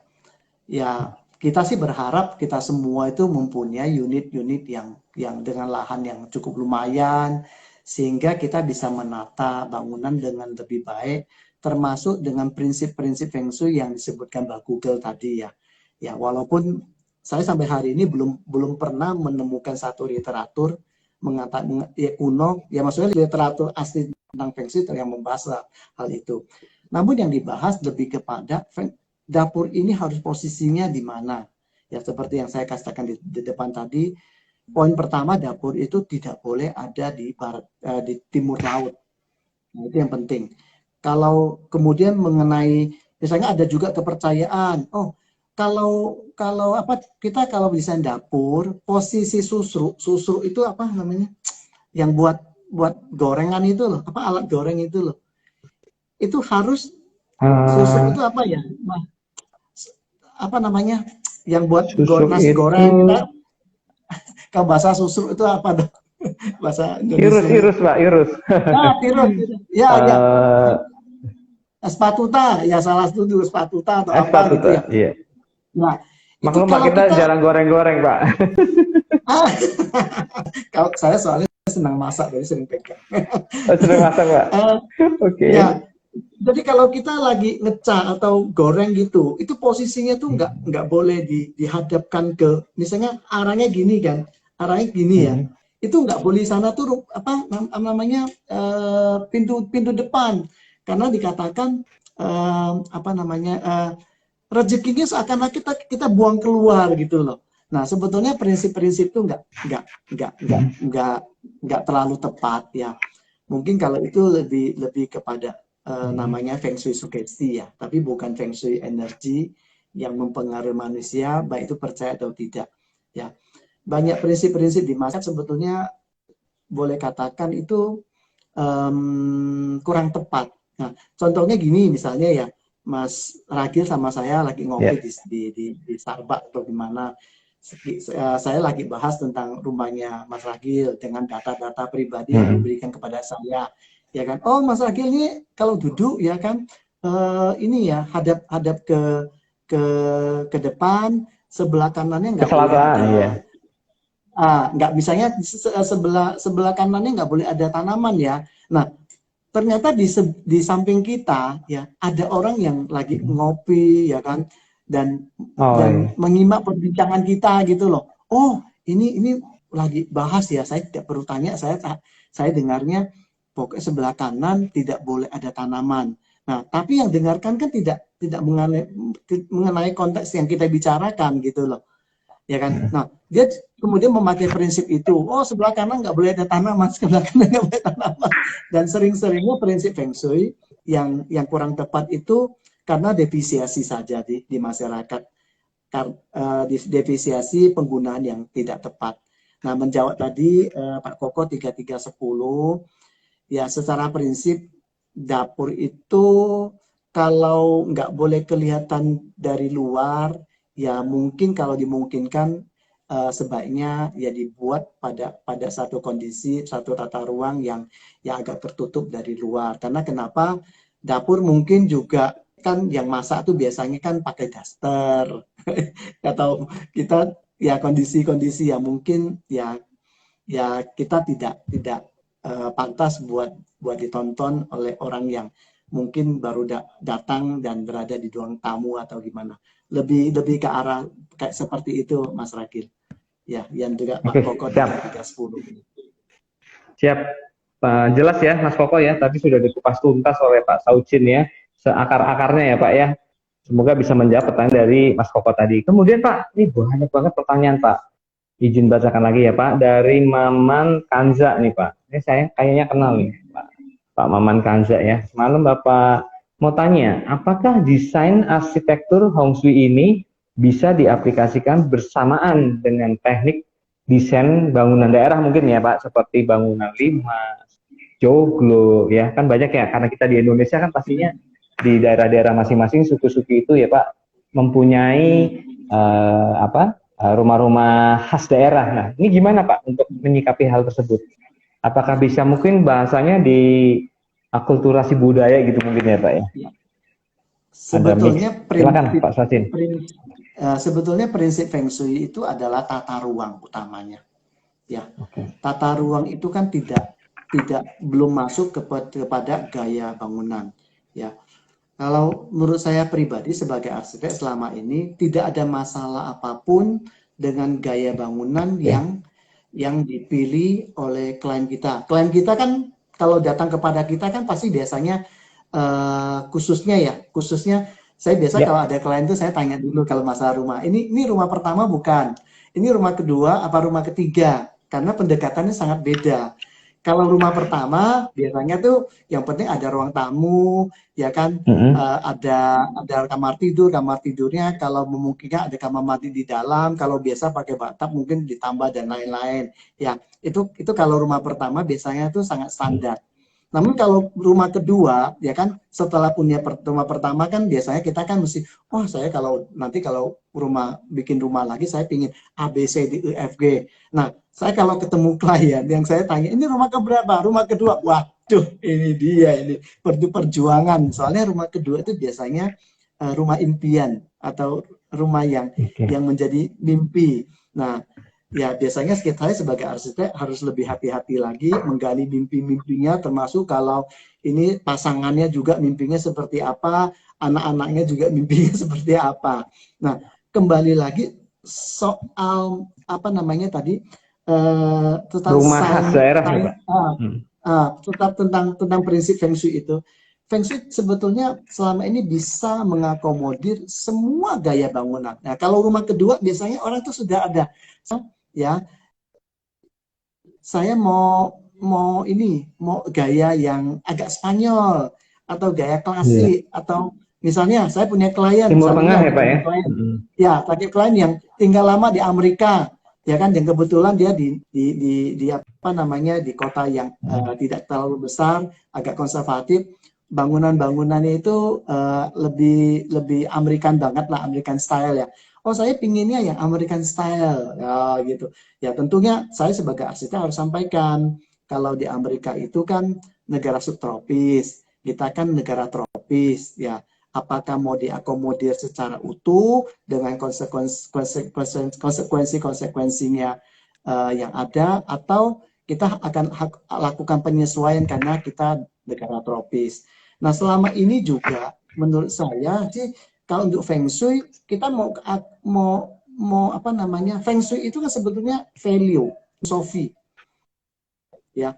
S2: kita sih berharap kita semua itu mempunyai unit-unit yang dengan lahan yang cukup lumayan, sehingga kita bisa menata bangunan dengan lebih baik, termasuk dengan prinsip-prinsip Feng Shui yang disebutkan Mbak Google tadi ya. Ya, walaupun saya sampai hari ini belum pernah menemukan satu literatur mengatakan ya kuno, ya maksudnya literatur asli tentang Feng Shui yang membahas hal itu. Namun yang dibahas lebih kepada dapur ini harus posisinya di mana. Ya seperti yang saya katakan di depan tadi, poin pertama, dapur itu tidak boleh ada di timur laut. Nah, itu yang penting. Kalau kemudian mengenai, misalnya ada juga kepercayaan, oh kalau apa, kita kalau desain dapur, posisi susru itu apa namanya, yang buat gorengan itu loh, apa alat goreng itu loh, itu harus susuk itu apa ya, nah, apa namanya, yang buat nasi goreng kita, kalau bahasa susuk itu apa dong? Bahasa Indonesia.
S1: Irus Pak, irus.
S2: Nah, tirus. Ya, ya. Spatuta, ya salah satu spatuta atau apa gitu ya.
S1: Iya.
S2: Nah, itu
S1: maklum Pak, kita jarang goreng-goreng Pak.
S2: Kalau saya soalnya senang masak, jadi sering pegang.
S1: Senang masak Pak. Oke.
S2: Ya, jadi kalau kita lagi ngecah atau goreng gitu, itu posisinya tuh nggak boleh dihadapkan ke, misalnya arahnya gini kan, arahnya gini ya. Itu nggak boleh sana tuh apa namanya, pintu depan, karena dikatakan apa namanya, rezekinya seakan kita buang keluar gitu loh. Nah, sebetulnya prinsip-prinsip itu nggak terlalu tepat ya. Mungkin kalau itu lebih kepada namanya Feng Shui sugesti ya, tapi bukan Feng Shui energi yang mempengaruhi manusia, baik itu percaya atau tidak ya. Banyak prinsip-prinsip di masyarakat sebetulnya boleh katakan itu kurang tepat. Nah, contohnya gini misalnya ya, Mas Ragil sama saya lagi ngopi di Starbucks atau di mana, saya lagi bahas tentang rumahnya Mas Ragil dengan data-data pribadi yang diberikan kepada saya, ya kan. Oh, Mas Ragil ini kalau duduk ya kan, ini ya hadap ke depan, sebelah kanannya nggak boleh ada.
S1: Ya.
S2: Nggak, misalnya sebelah kanannya nggak boleh ada tanaman ya. Nah, ternyata di samping kita ya ada orang yang lagi ngopi ya kan, dan menyimak perbincangan kita gitu loh. Oh, ini lagi bahas ya, saya tidak perlu tanya, saya dengarnya pokoknya sebelah kanan tidak boleh ada tanaman. Nah, tapi yang dengarkan kan tidak mengenai konteks yang kita bicarakan gitu loh. Ya kan. Nah, dia kemudian memakai prinsip itu. Oh, sebelah kanan nggak boleh ada tanaman, sebelah kanan nggak boleh tanaman. Dan sering-seringnya prinsip Feng Shui yang kurang tepat itu karena defisiasi saja di masyarakat, defisiasi penggunaan yang tidak tepat. Nah, menjawab tadi Pak Koko 3310, ya secara prinsip dapur itu kalau nggak boleh kelihatan dari luar, ya mungkin kalau dimungkinkan sebaiknya ya dibuat pada satu kondisi, satu tata ruang yang agak tertutup dari luar. Karena kenapa? Dapur mungkin juga kan yang masak tuh biasanya kan pakai daster atau kita ya kondisi-kondisi yang mungkin ya kita tidak pantas buat ditonton oleh orang yang mungkin baru datang dan berada di ruang tamu atau gimana. Lebih ke arah kayak seperti itu, Mas Rakil. Ya, yang juga Pak
S1: Oke,
S2: Koko
S1: siap.
S2: 3310.
S1: Siap. Jelas ya Mas Koko ya, tadi sudah dikupas tuntas oleh Pak Saucin ya, seakar-akarnya ya Pak ya. Semoga bisa menjawab pertanyaan dari Mas Koko tadi. Kemudian Pak, ini banyak banget pertanyaan Pak. Izin bacakan lagi ya Pak, dari Maman Kanza nih Pak. Ini saya kayaknya kenal nih Pak. Pak Maman Kanza ya. Semalam Bapak mau tanya, apakah desain arsitektur Hong Shui ini bisa diaplikasikan bersamaan dengan teknik desain bangunan daerah mungkin ya Pak, seperti bangunan limas, joglo ya, kan banyak ya, karena kita di Indonesia kan pastinya di daerah-daerah masing-masing suku-suku itu ya Pak mempunyai rumah-rumah khas daerah. Nah, ini gimana Pak untuk menyikapi hal tersebut? Apakah bisa mungkin bahasanya di akulturasi budaya gitu mungkin ya Pak ya?
S2: Sebetulnya
S1: Silakan Pak Sachin.
S2: Sebetulnya prinsip Feng Shui itu adalah tata ruang utamanya. Ya, tata ruang itu kan tidak belum masuk kepada gaya bangunan. Ya, kalau menurut saya pribadi sebagai arsitek selama ini tidak ada masalah apapun dengan gaya bangunan yang dipilih oleh klien kita. Klien kita kan kalau datang kepada kita kan pasti biasanya khususnya saya biasa kalau ada klien tuh saya tanya dulu kalau masalah rumah. Ini rumah pertama bukan? Ini rumah kedua apa rumah ketiga? Karena pendekatannya sangat beda. Kalau rumah pertama biasanya tuh yang penting ada ruang tamu, ya kan, ada kamar tidurnya kalau memungkinkan ada kamar mandi di dalam, kalau biasa pakai bathtub mungkin ditambah dan lain-lain. Ya, itu kalau rumah pertama biasanya tuh sangat standar. Namun kalau rumah kedua, ya kan, setelah punya rumah pertama kan biasanya kita kan mesti, saya kalau bikin rumah lagi saya pingin A, B, C, D, E, F, G. Nah, saya kalau ketemu klien yang saya tanya, ini rumah keberapa? Rumah kedua. Waduh, ini dia ini perjuangan. Soalnya rumah kedua itu biasanya rumah impian atau rumah yang menjadi mimpi. Nah, ya biasanya saya sebagai arsitek harus lebih hati-hati lagi menggali mimpi-mimpinya, termasuk kalau ini pasangannya juga mimpinya seperti apa, anak-anaknya juga mimpinya seperti apa. Nah, kembali lagi soal apa namanya tadi tentang
S1: rumah khas daerah
S2: tentang prinsip Feng Shui itu. Feng Shui sebetulnya selama ini bisa mengakomodir semua gaya bangunan. Nah, kalau rumah kedua biasanya orang itu sudah ada ya, saya mau gaya yang agak Spanyol atau gaya klasik atau misalnya saya punya klien
S1: Timur Tengah ya Pak ya?
S2: Klien yang tinggal lama di Amerika, ya kan, yang kebetulan dia di kota yang tidak terlalu besar, agak konservatif, bangunannya itu lebih American banget lah, American style ya. Saya pinginnya yang American style ya gitu. Ya tentunya saya sebagai arsitek harus sampaikan kalau di Amerika itu kan negara subtropis, kita kan negara tropis ya. Apakah mau diakomodir secara utuh dengan konsekuensinya yang ada, atau kita akan lakukan penyesuaian karena kita negara tropis. Nah, selama ini juga menurut saya sih kalau untuk Feng Shui kita mau apa namanya, Feng Shui itu kan sebetulnya value, filosofi. Ya.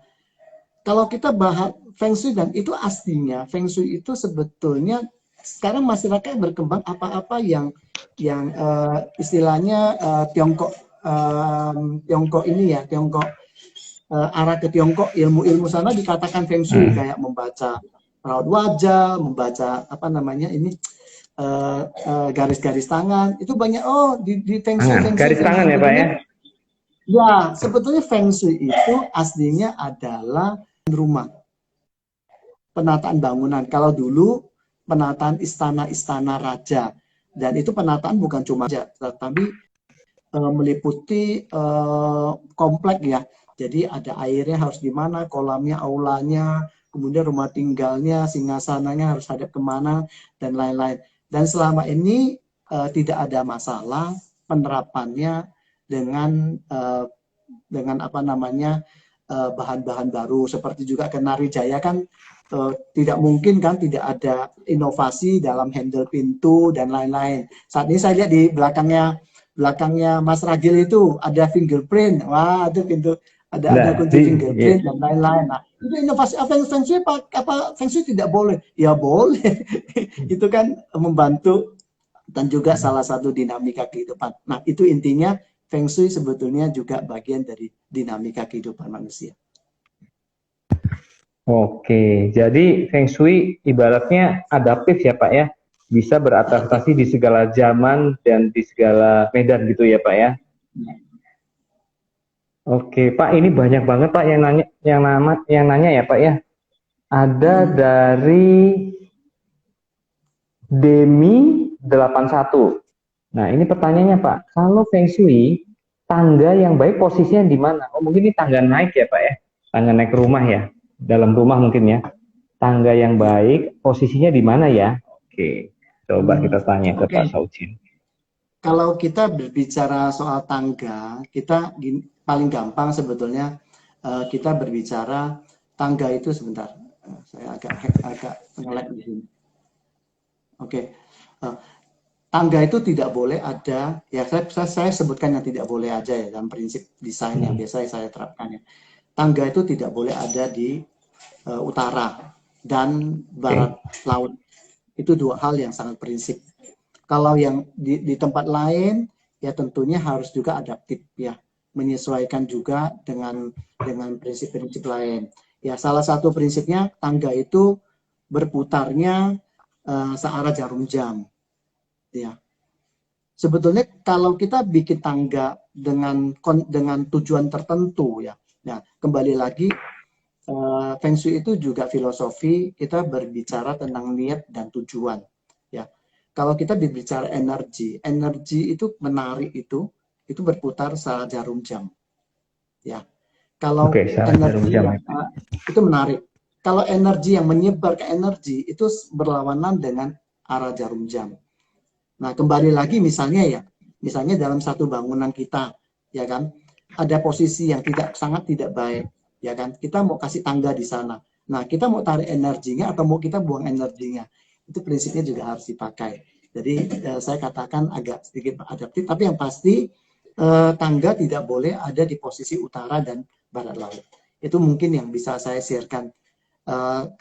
S2: Kalau kita bahas Feng Shui, dan itu aslinya Feng Shui itu sebetulnya sekarang masyarakat berkembang apa-apa yang istilahnya Tiongkok ini ya, Tiongkok arah ke Tiongkok, ilmu sana dikatakan Feng Shui, kayak membaca raut wajah, membaca apa namanya ini garis-garis tangan, itu banyak. Oh, di Feng Shui,
S1: Tangan, garis tangan ya Pak ya?
S2: Ya, sebetulnya Feng Shui itu aslinya adalah rumah, penataan bangunan. Kalau dulu penataan istana-istana raja, dan itu penataan bukan cuma raja, tetapi meliputi komplek ya. Jadi ada airnya harus di mana, kolamnya, aulanya, kemudian rumah tinggalnya, singgasananya harus hadap kemana, dan lain-lain. Dan selama ini tidak ada masalah penerapannya dengan apa namanya bahan-bahan baru, seperti juga Kenari Jaya kan tidak mungkin kan tidak ada inovasi dalam handle pintu dan lain-lain. Saat ini saya lihat di belakangnya Mas Ragil itu ada fingerprint, wah itu pintu ada kunci fingerprint dan lain-lain. Nah, itu inovasi. Feng Shui apa Feng Shui tidak boleh? Ya boleh. Itu kan membantu dan juga salah satu dinamika kehidupan. Nah, itu intinya Feng Shui sebetulnya juga bagian dari dinamika kehidupan manusia.
S1: Oke, jadi Feng Shui ibaratnya adaptif ya Pak ya, bisa beradaptasi di segala zaman dan di segala medan gitu ya Pak ya. Oke Pak, ini banyak banget Pak yang nanya ya Pak ya. Ada dari Demi 81. Nah ini pertanyaannya Pak, kalau Feng Shui tangga yang baik posisinya di mana? Oh mungkin ini tangga naik ya Pak ya, tangga naik rumah ya, dalam rumah mungkin ya. Tangga yang baik posisinya di mana ya? Oke, coba kita tanya ke Pak Saujin.
S2: Kalau kita berbicara soal tangga, kita paling gampang sebetulnya kita berbicara tangga itu sebentar. Saya agak nge-lag di sini. Oke. Tangga itu tidak boleh ada, ya saya sebutkan yang tidak boleh aja ya dalam prinsip desain yang biasa saya terapkan ya. Tangga itu tidak boleh ada di utara dan barat laut. Itu dua hal yang sangat prinsip. Kalau yang di tempat lain, ya tentunya harus juga adaptif ya, menyesuaikan juga dengan prinsip-prinsip lain. Ya salah satu prinsipnya tangga itu berputarnya searah jarum jam. Ya. Sebetulnya kalau kita bikin tangga dengan tujuan tertentu ya. Nah, kembali lagi Feng Shui itu juga filosofi, kita berbicara tentang niat dan tujuan. Ya, kalau kita berbicara energi itu menarik itu berputar searah jarum jam. Ya, kalau energi itu menarik. Kalau energi yang menyebar ke energi itu berlawanan dengan arah jarum jam. Nah, kembali lagi misalnya dalam satu bangunan kita, ya kan, ada posisi yang sangat tidak baik. Ya kan, kita mau kasih tangga di sana. Nah, kita mau tarik energinya atau mau kita buang energinya, itu prinsipnya juga harus dipakai. Jadi saya katakan agak sedikit adaptif, tapi yang pasti tangga tidak boleh ada di posisi utara dan barat laut. Itu mungkin yang bisa saya share-kan.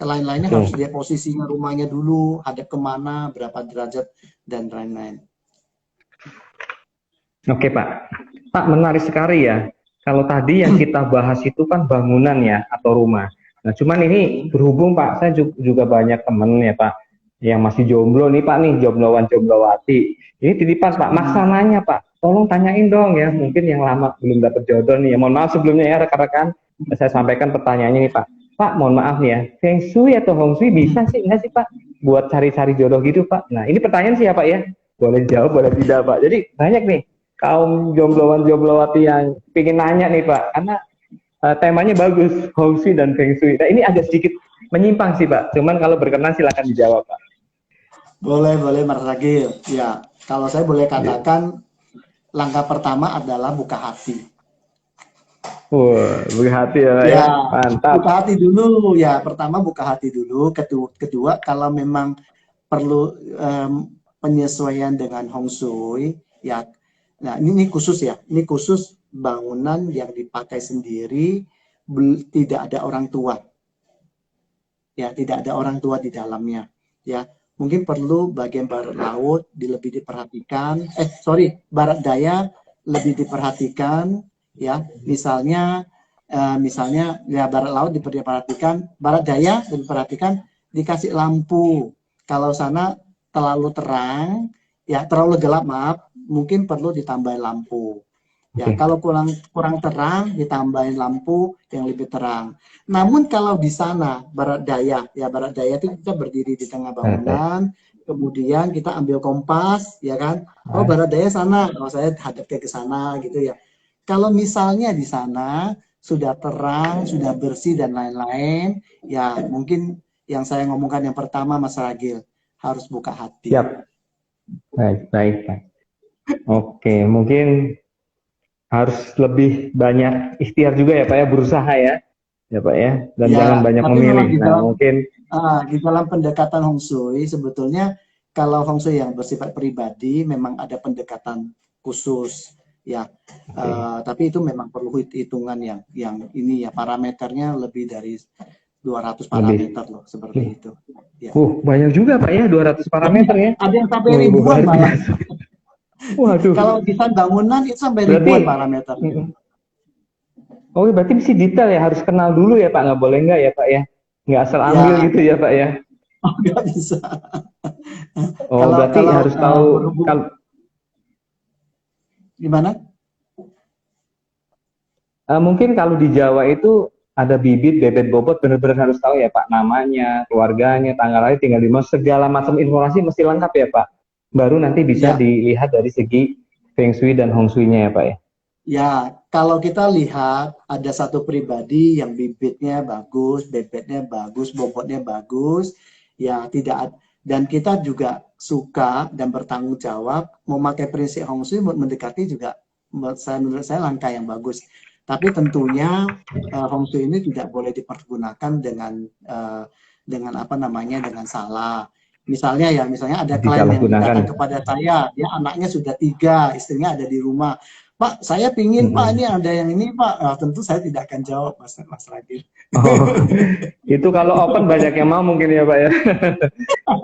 S2: Lain-lainnya harus lihat posisinya rumahnya dulu, hadap kemana, berapa derajat dan lain-lain.
S1: Oke Pak, Pak menarik sekali ya. Kalau tadi yang kita bahas itu kan bangunan ya atau rumah. Nah cuman ini berhubung Pak, saya juga banyak temen ya Pak yang masih jomblo nih Pak nih, jomblowan jomblowati. Ini titipan Pak, maksa nanya Pak, tolong tanyain dong ya, mungkin yang lama belum dapat jodoh nih. Ya mohon maaf sebelumnya ya rekan-rekan, saya sampaikan pertanyaannya nih Pak. Pak mohon maaf nih ya, Feng Shui atau Hong Shui bisa sih enggak sih Pak buat cari-cari jodoh gitu Pak? Nah ini pertanyaan sih ya Pak ya, boleh jawab boleh tidak Pak. Jadi banyak nih kaum jomblowan-jomblowati yang ingin nanya nih Pak, karena temanya bagus, Hong Shui dan Feng Shui. Nah ini agak sedikit menyimpang sih Pak, cuman kalau berkenan silakan dijawab Pak.
S2: Boleh Mas Ragil. Ya, kalau saya boleh katakan langkah pertama adalah buka hati.
S1: Wah, buka hati ya, mantap.
S2: Buka hati dulu ya. Pertama buka hati dulu. Kedua kalau memang perlu penyesuaian dengan Hong Shui, ya. Nah ini khusus ya. Ini khusus bangunan yang dipakai sendiri, tidak ada orang tua. Ya, tidak ada orang tua di dalamnya. Ya, mungkin perlu bagian barat laut lebih diperhatikan. Barat daya lebih diperhatikan. Ya, misalnya ya barat laut diperhatikan, barat daya diperhatikan, dikasih lampu. Kalau sana terlalu terang, ya terlalu gelap maaf, mungkin perlu ditambahin lampu. Ya,
S1: Oke.
S2: kalau kurang terang, ditambahin lampu yang lebih terang. Namun kalau di sana barat daya, ya barat daya itu kita berdiri di tengah bangunan, kemudian kita ambil kompas, ya kan? Oh barat daya sana, oh saya hadap ke sana gitu ya. Kalau misalnya di sana sudah terang, sudah bersih dan lain-lain, ya mungkin yang saya ngomongkan yang pertama Mas Ragil harus buka hati.
S1: Siap. Baik, baik, Pak. Oke, mungkin harus lebih banyak ikhtiar juga ya Pak ya, berusaha ya Pak ya, dan jangan
S2: Ya,
S1: banyak
S2: tapi
S1: memilih.
S2: memang
S1: Nah mungkin
S2: di dalam pendekatan Hong Shui sebetulnya kalau Hong Shui yang bersifat pribadi memang ada pendekatan khusus ya. Tapi itu memang perlu hitungan yang ini ya parameternya lebih dari 200
S1: lebih.
S2: parameter loh seperti itu. Ya.
S1: Banyak juga Pak ya, 200 parameter
S2: Banyak,
S1: ya.
S2: ada yang sampai ribuan
S1: Luar
S2: malah.
S1: biasa. Waduh,
S2: Kalau desain bangunan itu sampai
S1: berarti,
S2: ribuan parameternya.
S1: oh berarti mesti detail ya, harus kenal dulu ya Pak, nggak boleh nggak ya Pak ya, nggak asal ambil
S2: Ya,
S1: gitu ya Pak ya.
S2: nggak bisa.
S1: Oh
S2: Kalau
S1: berarti
S2: kalau
S1: harus tahu,
S2: berhubung
S1: kalau
S2: gimana?
S1: mungkin kalau di Jawa itu ada bibit, bebet, bobot, benar-benar harus tahu ya Pak, namanya, keluarganya, tanggal lahir, tinggal di mana, segala macam informasi mesti lengkap ya Pak. Baru nanti bisa
S2: Ya,
S1: dilihat dari segi Feng Shui dan Hong Shui-nya ya Pak ya.
S2: ya, kalau kita lihat ada satu pribadi yang bibitnya bagus, bebetnya bagus, bobotnya bagus, ya tidak dan kita juga suka dan bertanggung jawab memakai prinsip Hong Shui mendekati juga menurut saya langkah yang bagus. Tapi tentunya Hong Shui ini tidak boleh dipergunakan dengan apa namanya dengan salah. Misalnya ada klien yang
S1: Disalahgunakan.
S2: datang kepada saya, dia anaknya sudah 3, istrinya ada di rumah. Pak, saya pingin Pak ini ada yang ini Pak. Nah, tentu saya tidak akan jawab Mas Ragil.
S1: Oh, itu kalau open banyak yang mau mungkin ya Pak ya.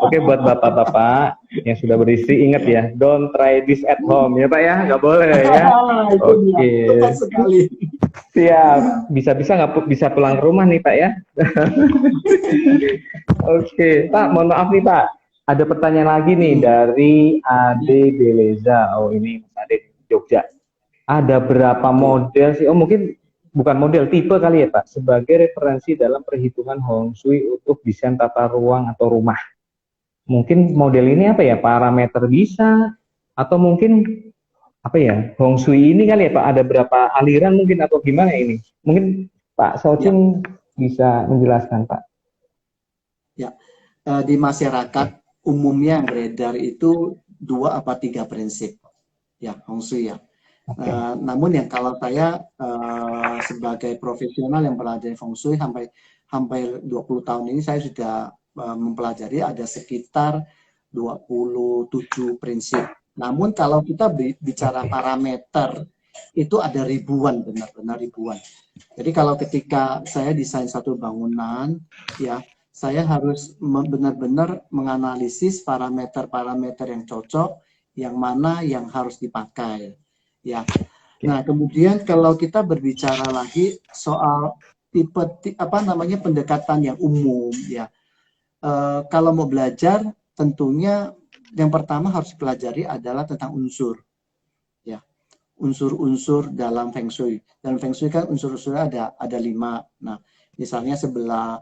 S1: Oke, buat bapak-bapak yang sudah beristri, ingat ya, don't try this at home ya Pak ya, nggak boleh ya.
S2: Itu dia,
S1: Oke,
S2: tepat sekali.
S1: siap. Bisa-bisa nggak bisa pulang ke rumah nih Pak ya. Oke, Pak, mohon maaf nih Pak. Ada pertanyaan lagi nih dari Ade Beleza. Oh ini Mas Ade Jogja. Ada berapa model sih? Oh mungkin bukan model, tipe kali ya Pak. Sebagai referensi dalam perhitungan Hong Shui untuk desain tata ruang atau rumah. Mungkin model ini apa ya? Parameter bisa atau mungkin apa ya? Hong Shui ini kali ya Pak. Ada berapa aliran mungkin atau gimana ini? Mungkin Pak
S2: Ya,
S1: Socin bisa menjelaskan Pak.
S2: ya. Di masyarakat umumnya yang beredar itu 2 apa 3 prinsip. Ya, Hong Shui ya. Namun yang kalau saya sebagai profesional yang pelajari Feng Shui hampir 20 tahun ini saya sudah mempelajari ada sekitar 27 prinsip. Namun kalau kita bicara parameter itu ada ribuan, benar-benar ribuan. Jadi kalau ketika saya desain satu bangunan, ya saya harus benar-benar menganalisis parameter-parameter yang cocok, yang mana yang harus dipakai. Ya. Nah, kemudian kalau kita berbicara lagi soal tipe apa namanya pendekatan yang umum ya. Kalau mau belajar tentunya yang pertama harus dipelajari adalah tentang unsur. Ya. Unsur-unsur dalam Feng Shui. Dalam Feng Shui kan unsur-unsurnya ada 5. Nah, misalnya sebelah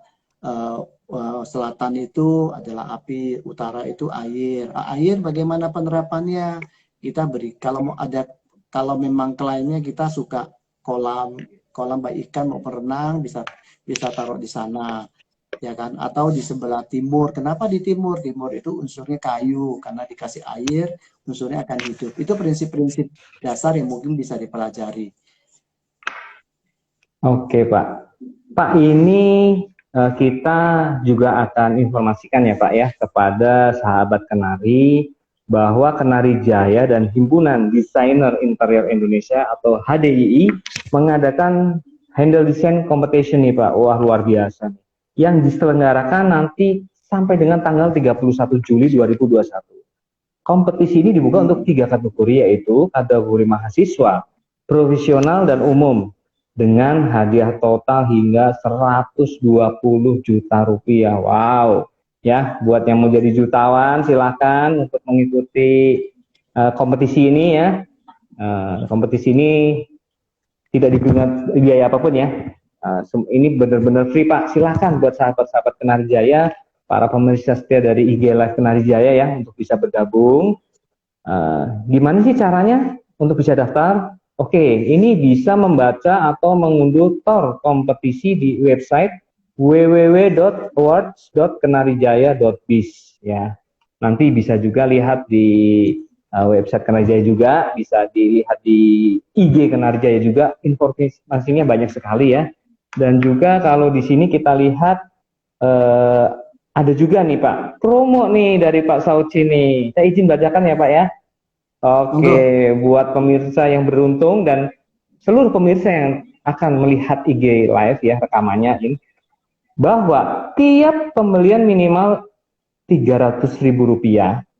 S2: selatan itu adalah api, utara itu air. Air bagaimana penerapannya? Kita beri kalau memang kliennya kita suka kolam baik ikan mau berenang bisa taruh di sana ya kan, atau di sebelah timur. Kenapa di timur? Timur itu unsurnya kayu karena dikasih air unsurnya akan hidup. Itu prinsip-prinsip dasar yang mungkin bisa dipelajari.
S1: Oke Pak ini kita juga akan informasikan ya Pak ya kepada sahabat Kenari bahwa Kenari Jaya dan Himpunan Desainer Interior Indonesia atau HDII mengadakan Handle Design Competition nih Pak. Wah luar biasa. Yang diselenggarakan nanti sampai dengan tanggal 31 Juli 2021. Kompetisi ini dibuka untuk 3 kategori yaitu kategori mahasiswa, profesional dan umum dengan hadiah total hingga 120 juta rupiah. Wow. ya. Buat yang mau jadi jutawan, silakan untuk mengikuti kompetisi ini ya. Kompetisi ini tidak dipungut biaya apapun ya. Ini benar-benar free Pak. Silakan buat sahabat-sahabat Kenari Jaya, para pemirsa setia dari IG Live Kenari Jaya ya, untuk bisa bergabung. Gimana sih caranya untuk bisa daftar? Oke, ini bisa membaca atau mengunduh TOR kompetisi di website www.awards.kenarijaya.biz ya. Nanti bisa juga lihat di website Kenari Jaya juga, bisa dilihat di IG Kenari Jaya juga, informasinya banyak sekali ya. Dan juga kalau di sini kita lihat ada juga nih Pak, promo nih dari Pak Sauci nih. Saya izin bacakan ya Pak ya. Oke, buat pemirsa yang beruntung dan seluruh pemirsa yang akan melihat IG live ya, rekamannya ini, bahwa tiap pembelian minimal Rp300.000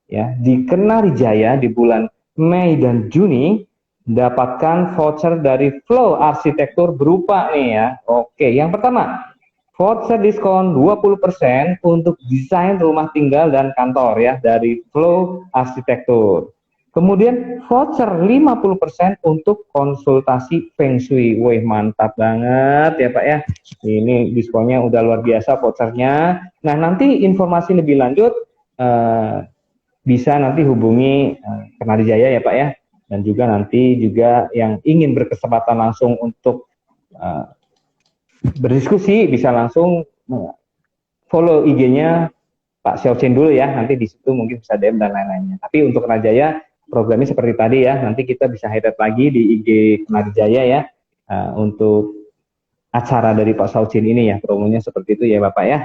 S1: ya di Kenari Jaya di bulan Mei dan Juni, dapatkan voucher dari Flow Arsitektur berupa nih ya. Oke, yang pertama, voucher diskon 20% untuk desain rumah tinggal dan kantor ya dari Flow Arsitektur. Kemudian voucher 50% untuk konsultasi Feng Shui. Wih, mantap banget ya Pak ya. Ini diskonnya udah luar biasa vouchernya. Nah, nanti informasi lebih lanjut bisa nanti hubungi Kenari Jaya ya Pak ya. Dan juga nanti juga yang ingin berkesempatan langsung untuk berdiskusi bisa langsung follow IG-nya Pak Xiaochen dulu ya. Nanti di situ mungkin bisa DM dan lain-lainnya. Tapi untuk Kenari Jaya programnya seperti tadi ya, nanti kita bisa highlight lagi di IG Kenari Jaya ya, untuk acara dari Pak Saucin ini ya, promonya seperti itu ya Bapak ya.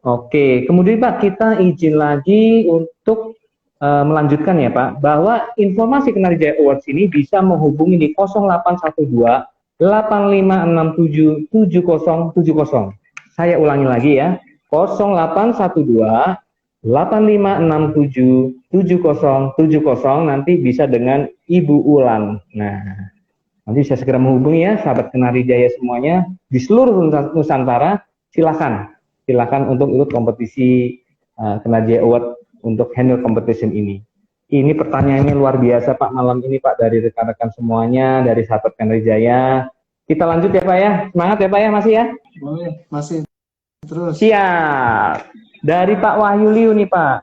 S1: Oke, kemudian Pak, kita izin lagi untuk melanjutkan ya Pak, bahwa informasi Kenari Jaya Awards ini bisa menghubungi di 0812 8567 7070. Saya ulangi lagi ya, 0812 8567 7070, nanti bisa dengan Ibu Ulan. Nah, nanti bisa segera menghubungi ya sahabat Kenari Jaya semuanya di seluruh Nusantara. Silakan untuk ikut kompetisi Kenari Jaya Award untuk handle competition ini. Ini pertanyaannya luar biasa Pak malam ini Pak, dari rekan-rekan semuanya, dari sahabat Kenari Jaya. Kita lanjut ya Pak ya, semangat ya Pak ya, masih ya?
S2: Boleh, masih terus.
S1: Siap. Dari Pak Wahyu Liu nih Pak.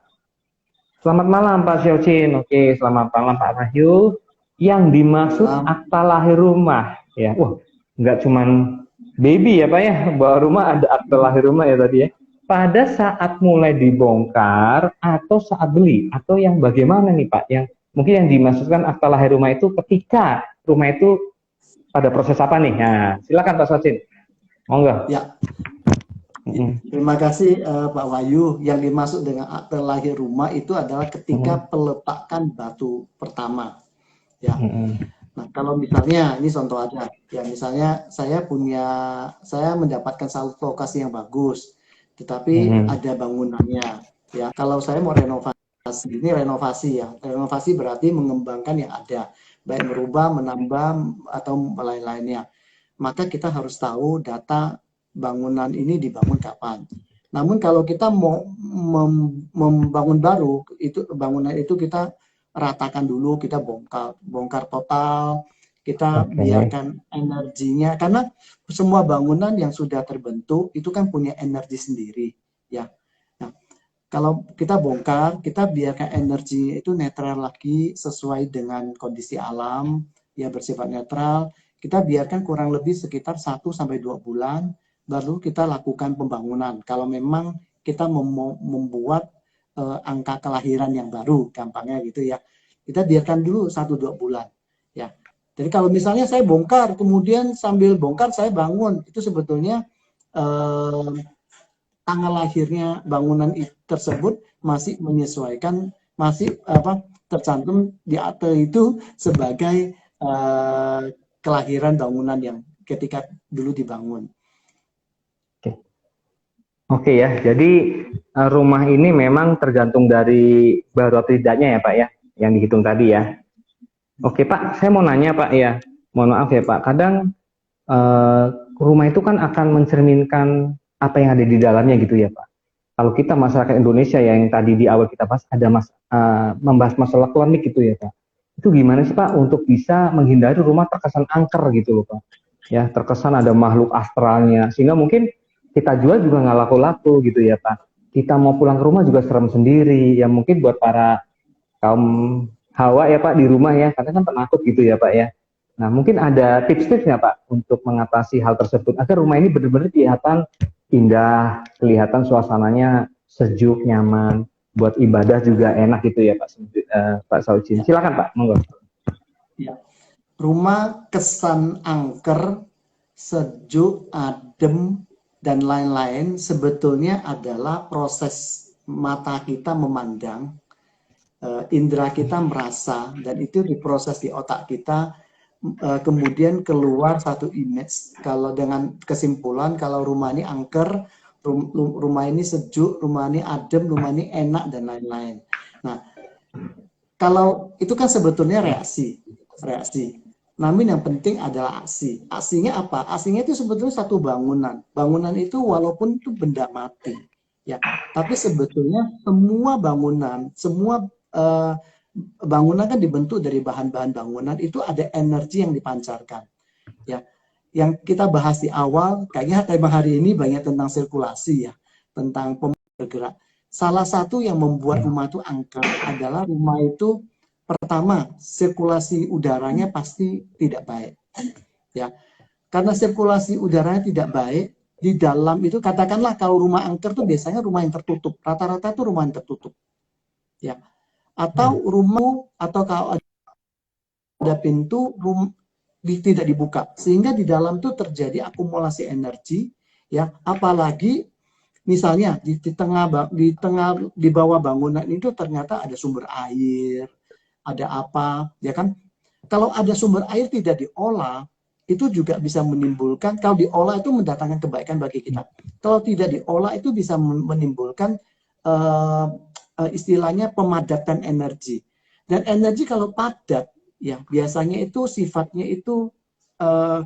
S1: Selamat malam Pak Xiaochin. Oke, selamat malam Pak Wahyu. Yang dimaksud akta lahir rumah ya. Wah, nggak cuman baby ya Pak ya, bawa rumah ada akta lahir rumah ya tadi ya. Pada saat mulai dibongkar atau saat beli, atau yang bagaimana nih Pak? Yang mungkin yang dimaksudkan akta lahir rumah itu ketika rumah itu pada proses apa nih? Nah, silakan Pak Xiaochin. Monggo.
S2: Ya. Terima kasih Pak Wahyu. Yang dimaksud dengan akte lahir rumah itu adalah ketika peletakan batu pertama. Ya. Nah, kalau misalnya ini contoh aja, ya misalnya saya mendapatkan satu lokasi yang bagus, tetapi ada bangunannya. Ya, kalau saya mau renovasi, ini renovasi ya. Renovasi berarti mengembangkan yang ada, baik merubah, menambah atau lain-lainnya. Maka kita harus tahu data bangunan ini dibangun kapan. Namun kalau kita mau membangun baru, itu bangunan itu kita ratakan dulu, kita bongkar total, kita biarkan energinya, karena semua bangunan yang sudah terbentuk itu kan punya energi sendiri, ya. Nah, kalau kita bongkar, kita biarkan energi itu netral lagi sesuai dengan kondisi alam, ya bersifat netral. Kita biarkan kurang lebih sekitar 1-2 bulan. Baru kita lakukan pembangunan. Kalau memang kita membuat angka kelahiran yang baru, gampangnya gitu ya. Kita biarkan dulu 1-2 bulan. Ya. Jadi kalau misalnya saya bongkar, kemudian sambil bongkar saya bangun, itu sebetulnya tanggal lahirnya bangunan tersebut masih menyesuaikan, masih tercantum di akte itu sebagai kelahiran bangunan yang ketika dulu dibangun.
S1: Oke ya, jadi rumah ini memang tergantung dari baru atau tidaknya ya Pak ya, yang dihitung tadi ya. Oke Pak, saya mau nanya Pak ya, mohon maaf ya Pak, kadang rumah itu kan akan mencerminkan apa yang ada di dalamnya gitu ya Pak. kalau kita masyarakat Indonesia yang tadi di awal kita bahas ada membahas masalah klinik gitu ya Pak. Itu gimana sih Pak untuk bisa menghindari rumah terkesan angker gitu loh Pak. Ya, terkesan ada makhluk astralnya sehingga mungkin kita jual juga nggak laku-laku gitu ya Pak. Kita mau pulang ke rumah juga serem sendiri. Ya mungkin buat para kaum hawa ya Pak di rumah ya, karena kan penakut gitu ya Pak ya. Nah mungkin ada tips-tipsnya Pak untuk mengatasi hal tersebut agar rumah ini benar-benar kelihatan indah, kelihatan suasananya sejuk, nyaman, buat ibadah juga enak gitu ya Pak Pak Saucin.
S2: Ya,
S1: Silakan Pak, monggo.
S2: ya. Rumah kesan angker, sejuk, adem, dan lain-lain sebetulnya adalah proses mata kita memandang, indera kita merasa, dan itu diproses di otak kita, kemudian keluar satu image. Kalau dengan kesimpulan, kalau rumah ini angker, rumah ini sejuk, rumah ini adem, rumah ini enak, dan lain-lain. Nah, kalau itu kan sebetulnya reaksi. Namun yang penting adalah aksi. Aksinya apa? Aksinya itu sebetulnya satu bangunan. Bangunan itu walaupun itu benda mati, ya, tapi sebetulnya semua bangunan, semua bangunan kan dibentuk dari bahan-bahan bangunan, itu ada energi yang dipancarkan. Ya, yang kita bahas di awal, kayaknya tema hari ini banyak tentang sirkulasi ya, tentang bergerak. Salah satu yang membuat rumah itu angker adalah rumah itu pertama, sirkulasi udaranya pasti tidak baik. Ya, karena sirkulasi udaranya tidak baik, di dalam itu katakanlah kalau rumah angker tuh biasanya rumah yang tertutup. Rata-rata tuh rumah yang tertutup. Ya. Atau rumah atau kalau ada pintu tidak dibuka, sehingga di dalam tuh terjadi akumulasi energi, ya. Apalagi misalnya di bawah bangunan itu ternyata ada sumber air, ada apa, ya kan? Kalau ada sumber air tidak diolah, itu juga bisa menimbulkan, kalau diolah itu mendatangkan kebaikan bagi kita. Kalau tidak diolah itu bisa menimbulkan istilahnya pemadatan energi. Dan energi kalau padat, ya biasanya itu sifatnya itu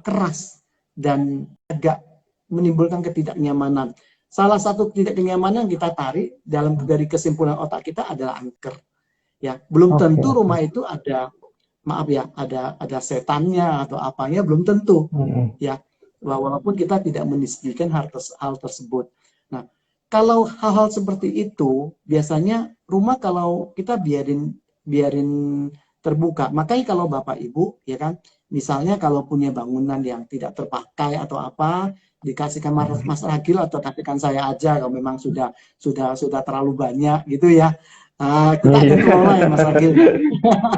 S2: keras dan agak menimbulkan ketidaknyamanan. Salah satu ketidaknyamanan yang kita tarik dari kesimpulan otak kita adalah angker. Ya, belum tentu rumah itu ada, maaf ya, ada setannya atau apanya, belum tentu. Ya, walaupun kita tidak menisbikan hal tersebut. Nah, kalau hal-hal seperti itu, biasanya rumah kalau kita biarin terbuka. Makanya kalau Bapak Ibu, ya kan, misalnya kalau punya bangunan yang tidak terpakai atau apa, dikasihkan Mas Ragil atau kasihkan saya aja kalau memang sudah terlalu banyak gitu ya. Kita akan kelola ya Mas Ragil.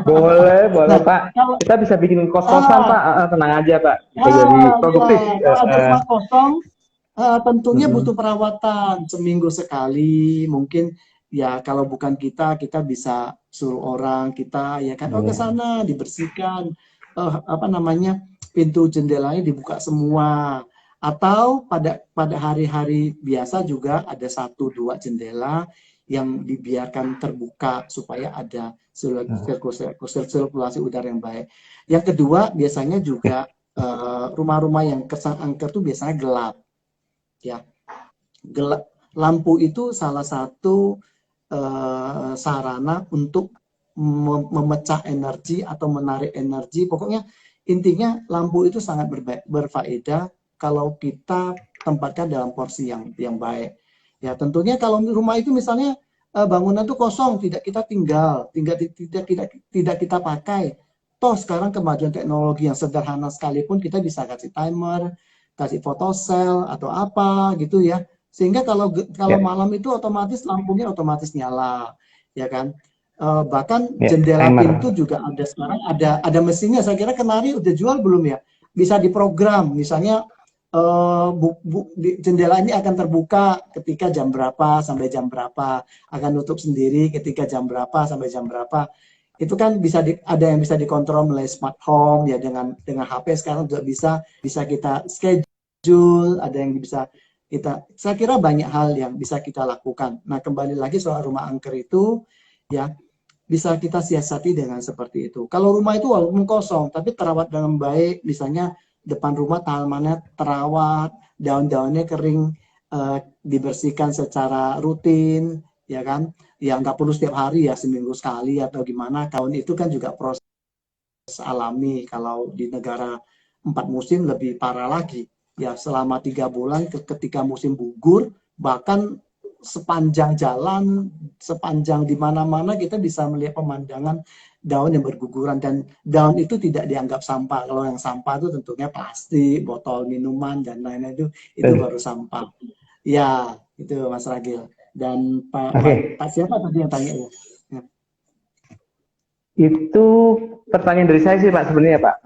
S1: Boleh
S2: Nah,
S1: Pak. Kita bisa bikin kos-kosan Pak. Tenang aja Pak. Kita jadi produktif.
S2: Kalau ada rumah kosong, tentunya butuh perawatan seminggu sekali. Mungkin ya kalau bukan kita bisa suruh orang kita ya kan, ke sana dibersihkan, apa namanya, pintu jendelanya dibuka semua. Atau pada hari-hari biasa juga ada 1-2 jendela yang dibiarkan terbuka supaya ada sirkulasi udara yang baik. Yang kedua biasanya juga rumah-rumah yang kesan angker itu biasanya gelap. Ya, gelap. Lampu itu salah satu sarana untuk memecah energi atau menarik energi. Pokoknya intinya lampu itu sangat berfaedah kalau kita tempatkan dalam porsi yang baik. Ya, tentunya kalau rumah itu misalnya bangunan itu kosong, tidak kita tinggal, tidak kita pakai. Toh sekarang kemajuan teknologi yang sederhana sekalipun kita bisa kasih timer, kasih photocell atau apa gitu ya. Sehingga kalau malam itu otomatis lampunya otomatis nyala, ya kan? Bahkan jendela pintu juga ada sekarang, ada mesinnya. Saya kira kemarin udah jual belum ya? Bisa diprogram, misalnya jendela ini akan terbuka ketika jam berapa sampai jam berapa, akan nutup sendiri ketika jam berapa sampai jam berapa. Itu kan ada yang bisa dikontrol melalui smart home ya, dengan HP sekarang juga bisa kita schedule, ada yang bisa saya kira banyak hal yang bisa kita lakukan. Nah, kembali lagi soal rumah angker itu ya, bisa kita siasati dengan seperti itu. Kalau rumah itu walaupun kosong tapi terawat dengan baik, misalnya depan rumah tanamannya terawat, daun-daunnya kering, dibersihkan secara rutin, ya kan? Ya nggak perlu setiap hari ya, seminggu sekali atau gimana. Daun itu kan juga proses alami. Kalau di negara 4 musim lebih parah lagi. Ya selama 3 bulan ketika musim gugur, bahkan sepanjang jalan, sepanjang di mana-mana kita bisa melihat pemandangan daun yang berguguran, dan daun itu tidak dianggap sampah. Kalau yang sampah itu tentunya plastik, botol minuman dan lain-lain, itu baru sampah. Ya, itu Mas Ragil. Dan
S1: Oke,
S2: Pak siapa tadi yang tanya ya?
S1: itu pertanyaan dari saya sih Pak sebenarnya Pak.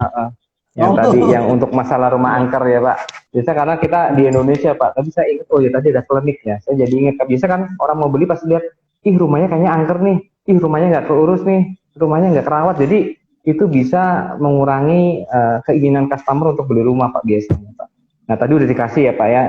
S1: Yang tadi yang
S2: Oh,
S1: untuk masalah rumah
S2: ya.
S1: angker ya Pak. Biasa karena kita di Indonesia Pak. Tadi saya ingat, oh ya tadi ada klinik ya. Saya jadi ingat. Biasa kan orang mau beli pasti lihat, ih rumahnya kayaknya angker nih. Ih rumahnya nggak keurus nih. Rumahnya nggak kerawat. Jadi itu bisa mengurangi keinginan customer untuk beli rumah Pak biasanya Pak. Nah tadi udah dikasih ya Pak ya.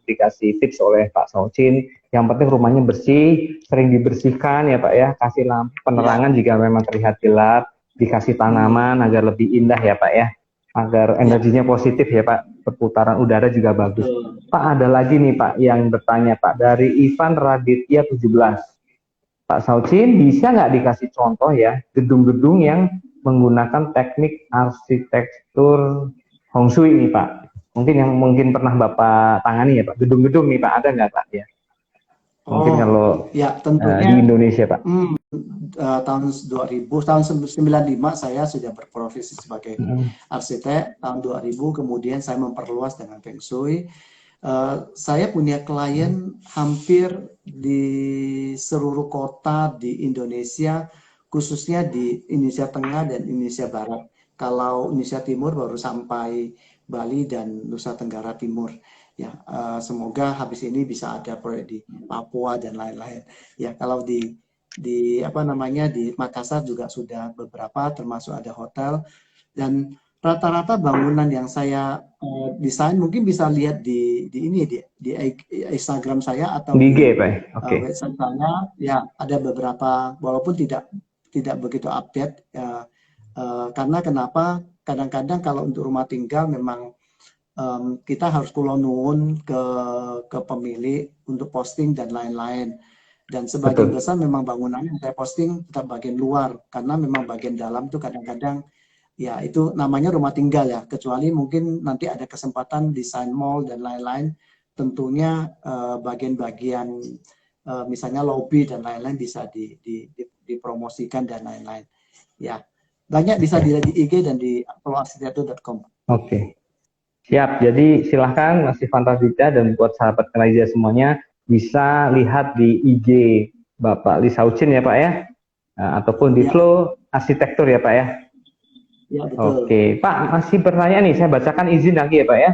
S1: Dikasih tips oleh Pak Saucin. Yang penting rumahnya bersih, sering dibersihkan ya Pak ya. Kasih lampu
S2: Ya.
S1: penerangan jika memang terlihat gelap. Dikasih
S2: Hmm,
S1: tanaman agar lebih indah ya Pak ya, agar
S2: ya,
S1: energinya positif ya Pak, perputaran udara juga bagus.
S2: betul.
S1: Pak ada lagi nih Pak yang bertanya Pak dari Ivan Raditya 17. Pak Saucin bisa nggak dikasih contoh ya gedung-gedung yang menggunakan teknik arsitektur Hong Shui nih Pak? Mungkin pernah Bapak tangani ya Pak. Gedung-gedung nih Pak ada nggak Pak ya? Mungkin
S2: Oh,
S1: kalau
S2: ya
S1: di
S2: tentunya
S1: Indonesia Pak.
S2: tahun 2000, tahun 95 saya sudah berprofesi sebagai
S1: Hmm.
S2: arsitek. Tahun 2000 kemudian saya memperluas dengan Feng Shui. Saya punya klien hampir di seluruh kota di Indonesia, khususnya di Indonesia Tengah dan Indonesia Barat. Kalau Indonesia Timur baru sampai Bali dan Nusa Tenggara Timur. Ya, semoga habis ini bisa ada proyek di Papua dan lain-lain. Ya, kalau di apa namanya di Makassar juga sudah beberapa, termasuk ada hotel, dan rata-rata bangunan yang saya desain mungkin bisa lihat di ini di Instagram saya atau
S1: Di IG
S2: di
S1: Pak ya? Oke.
S2: website saya. Ya ada beberapa, walaupun tidak tidak begitu update ya, karena kenapa kadang-kadang kalau untuk rumah tinggal memang kita harus kulo nuwun ke pemilik untuk posting dan lain-lain. Dan sebagian
S1: Betul.
S2: besar memang bangunan yang saya posting tetap bagian luar, karena memang bagian dalam tuh kadang-kadang ya itu namanya rumah tinggal ya, kecuali mungkin nanti ada kesempatan desain mall dan lain-lain, tentunya bagian-bagian misalnya lobby dan lain-lain bisa dipromosikan dan lain-lain. Ya, banyak bisa
S1: Oke.
S2: dilihat di IG dan di proarsitektur.com.
S1: Oke. Siap, jadi silahkan masih Fantastica dan buat sahabat Kenaiza semuanya bisa lihat di IG Bapak Lee Saucin ya Pak ya, ataupun di
S2: Ya,
S1: Flow Arsitektur ya Pak ya.
S2: ya betul.
S1: Oke, Pak masih pertanyaan nih, saya bacakan izin lagi ya Pak ya.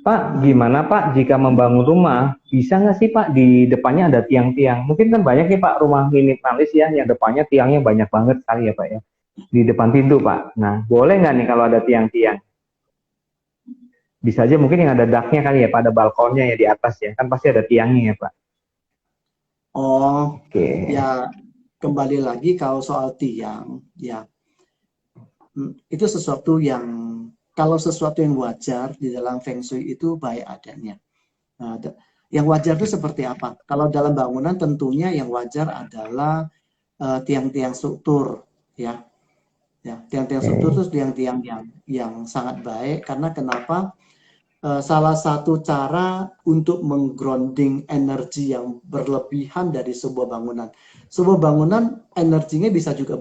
S1: Pak,
S2: Hmm.
S1: gimana Pak jika membangun rumah, bisa nggak sih Pak di depannya ada tiang-tiang? Mungkin kan banyak nih Pak rumah minimalis ya, yang depannya tiangnya banyak banget kali ya Pak ya, di depan pintu Pak. Nah, boleh nggak nih kalau ada tiang-tiang? Bisa aja mungkin yang ada daknya kali ya, pada balkonnya ya di atas ya, kan pasti ada tiangnya ya Pak.
S2: Oh,
S1: Oke.
S2: ya kembali lagi kalau soal tiang, ya itu sesuatu yang kalau sesuatu yang wajar di dalam Feng Shui itu baik adanya. Nah, yang wajar itu seperti apa? Kalau dalam bangunan tentunya yang wajar adalah tiang-tiang struktur, ya, ya tiang-tiang struktur
S1: Oke.
S2: itu tiang-tiang yang sangat baik, karena kenapa? Salah satu cara untuk menggrounding energi yang berlebihan dari sebuah bangunan. Sebuah bangunan energinya bisa juga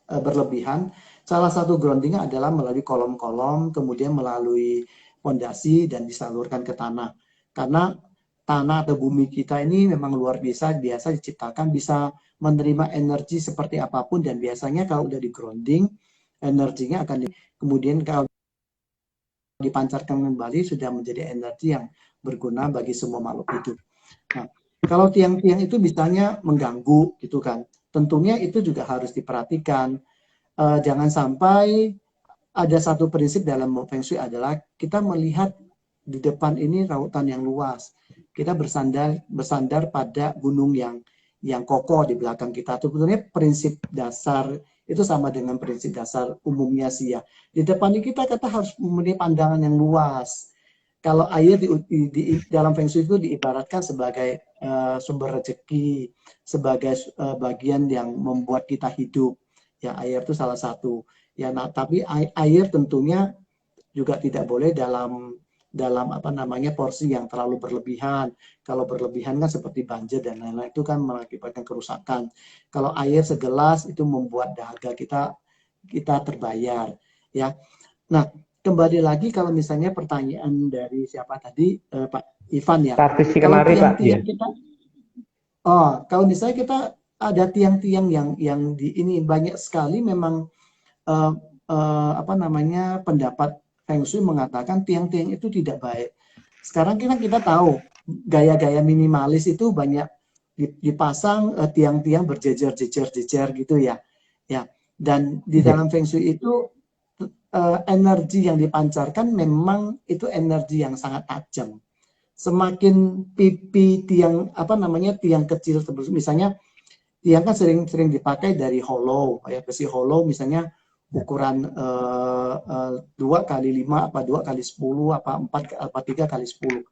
S2: berlebihan. Salah satu groundingnya adalah melalui kolom-kolom, kemudian melalui fondasi dan disalurkan ke tanah. Karena tanah atau bumi kita ini memang luar biasa, biasa diciptakan bisa menerima energi seperti apapun, dan biasanya kalau udah di grounding, energinya akan kemudian kalau dipancarkan kembali sudah menjadi energi yang berguna bagi semua makhluk hidup. Nah, kalau tiang-tiang itu misalnya mengganggu gitu kan, tentunya itu juga harus diperhatikan. Jangan sampai ada satu prinsip dalam Feng Shui adalah kita melihat di depan ini lautan yang luas. Kita bersandar pada gunung yang kokoh di belakang kita. Itu sebenarnya prinsip dasar itu sama dengan prinsip dasar umumnya sih ya. Di depan kita harus memiliki pandangan yang luas. kalau air dalam Feng Shui itu diibaratkan sebagai sumber rezeki, sebagai bagian yang membuat kita hidup. Ya, air itu salah satu. Ya, nah, tapi air tentunya juga tidak boleh dalam apa namanya porsi yang terlalu berlebihan. Kalau berlebihan kan seperti banjir dan lain-lain, itu kan mengakibatkan kerusakan. Kalau air segelas itu membuat dahaga kita terbayar, ya. Nah, kembali lagi kalau misalnya pertanyaan dari siapa tadi, Pak Ivan ya.
S1: Praktisi
S2: Kalau
S1: kenari Pak, ya.
S2: tiang-tiang kita, kalau misalnya kita ada tiang-tiang yang di ini banyak sekali memang uh, apa namanya pendapat Feng Shui mengatakan tiang-tiang itu tidak baik. Sekarang kita tahu gaya-gaya minimalis itu banyak dipasang tiang-tiang berjejer-jejer gitu ya. Ya. Dan di
S1: Ya.
S2: dalam Feng Shui itu energi yang dipancarkan memang itu energi yang sangat tajam. Semakin pipi tiang apa namanya tiang kecil tersebut, misalnya tiang kan sering dipakai dari hollow, ya besi hollow misalnya ukuran 2x5 apa 2x10 apa 4 apa 3x10.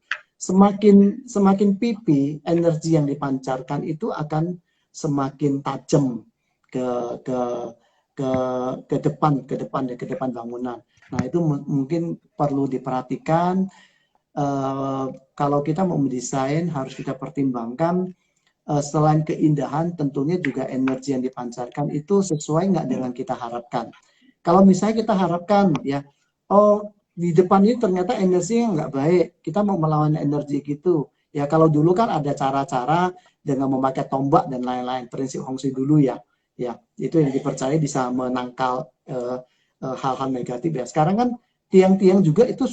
S2: Semakin pipi energi yang dipancarkan itu akan semakin tajam ke ke ke depan bangunan. Nah, itu mungkin perlu diperhatikan. Kalau kita mau mendesain harus kita pertimbangkan selain keindahan tentunya juga energi yang dipancarkan itu sesuai nggak dengan kita harapkan. Kalau misalnya kita harapkan ya, oh di depan ini ternyata energinya nggak baik, kita mau melawan energi gitu. Ya kalau dulu kan ada cara-cara dengan memakai tombak dan lain-lain, prinsip Hong Shui dulu ya. Ya, itu yang dipercaya bisa menangkal hal-hal negatif ya. Sekarang kan tiang-tiang juga itu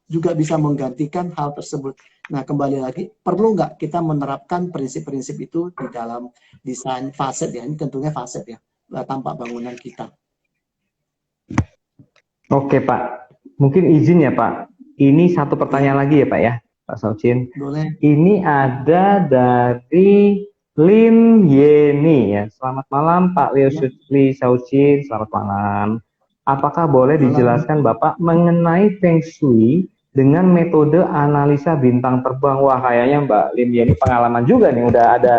S2: juga bisa menggantikan hal tersebut. Nah, kembali lagi, perlu nggak kita menerapkan prinsip-prinsip itu di dalam desain faset ya? Ini tentunya faset ya, tampak bangunan kita.
S1: Oke Pak, mungkin izin ya Pak. Ini satu pertanyaan
S2: Ya,
S1: lagi ya Pak ya, Pak Saucin.
S2: boleh.
S1: Ini ada dari Lim Yeni ya. Selamat malam Pak Leo
S2: Ya,
S1: Li Saucin, selamat malam. Apakah boleh
S2: malam.
S1: dijelaskan Bapak mengenai Feng Shui dengan metode analisa bintang terbang? Wah kayaknya Mbak Lim Yeni pengalaman juga nih, udah ada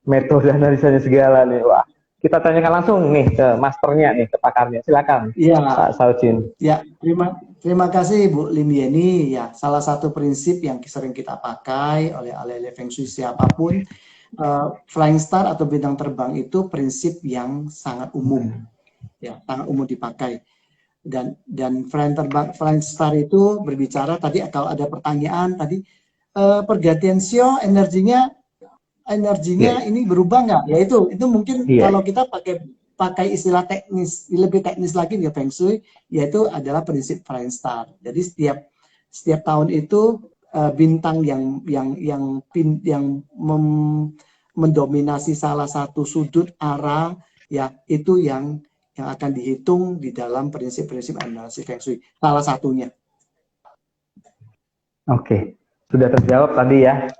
S1: metode analisanya segala nih. Wah, kita tanyakan langsung nih ke masternya nih, ke pakarnya. Silakan
S2: Ya,
S1: Pak Saucin.
S2: ya, terima kasih Bu Lim Yeni. Ya, salah satu prinsip yang sering kita pakai oleh ahli Feng Shui siapapun, flying star atau bintang terbang itu prinsip yang sangat umum, ya, sangat umum dipakai. Dan flying star itu berbicara tadi kalau ada pertanyaan tadi pergantian sio energinya
S1: Iya,
S2: ini berubah nggak? Ya itu mungkin
S1: iya.
S2: kalau kita pakai istilah teknis, lebih teknis lagi di Feng Shui, yaitu adalah prinsip flying star. Jadi setiap tahun itu bintang yang mendominasi salah satu sudut arah ya itu yang akan dihitung di dalam prinsip-prinsip analisis Feng Shui. Salah satunya.
S1: Oke, sudah terjawab tadi ya,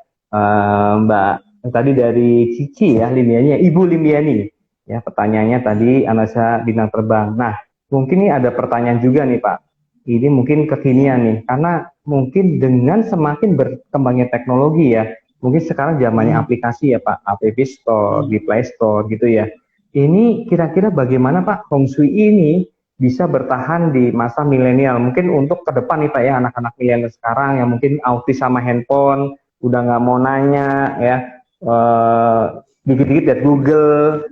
S1: Mbak. Tadi dari Cici ya, Limiani, Ibu Limiani. Ya, pertanyaannya tadi analisa bintang terbang. Nah, mungkin ini ada pertanyaan juga nih Pak. Ini mungkin
S2: Ya,
S1: kekinian nih, karena mungkin dengan semakin berkembangnya teknologi ya, mungkin sekarang zamannya
S2: hmm,
S1: aplikasi ya Pak, App Store, di
S2: hmm.
S1: Play Store gitu ya. Ini kira-kira bagaimana Pak Feng Shui ini bisa bertahan di masa milenial. Mungkin untuk ke depan nih Pak ya, anak-anak milenial sekarang yang mungkin autis sama handphone, udah nggak mau nanya ya, dikit-dikit lihat Google,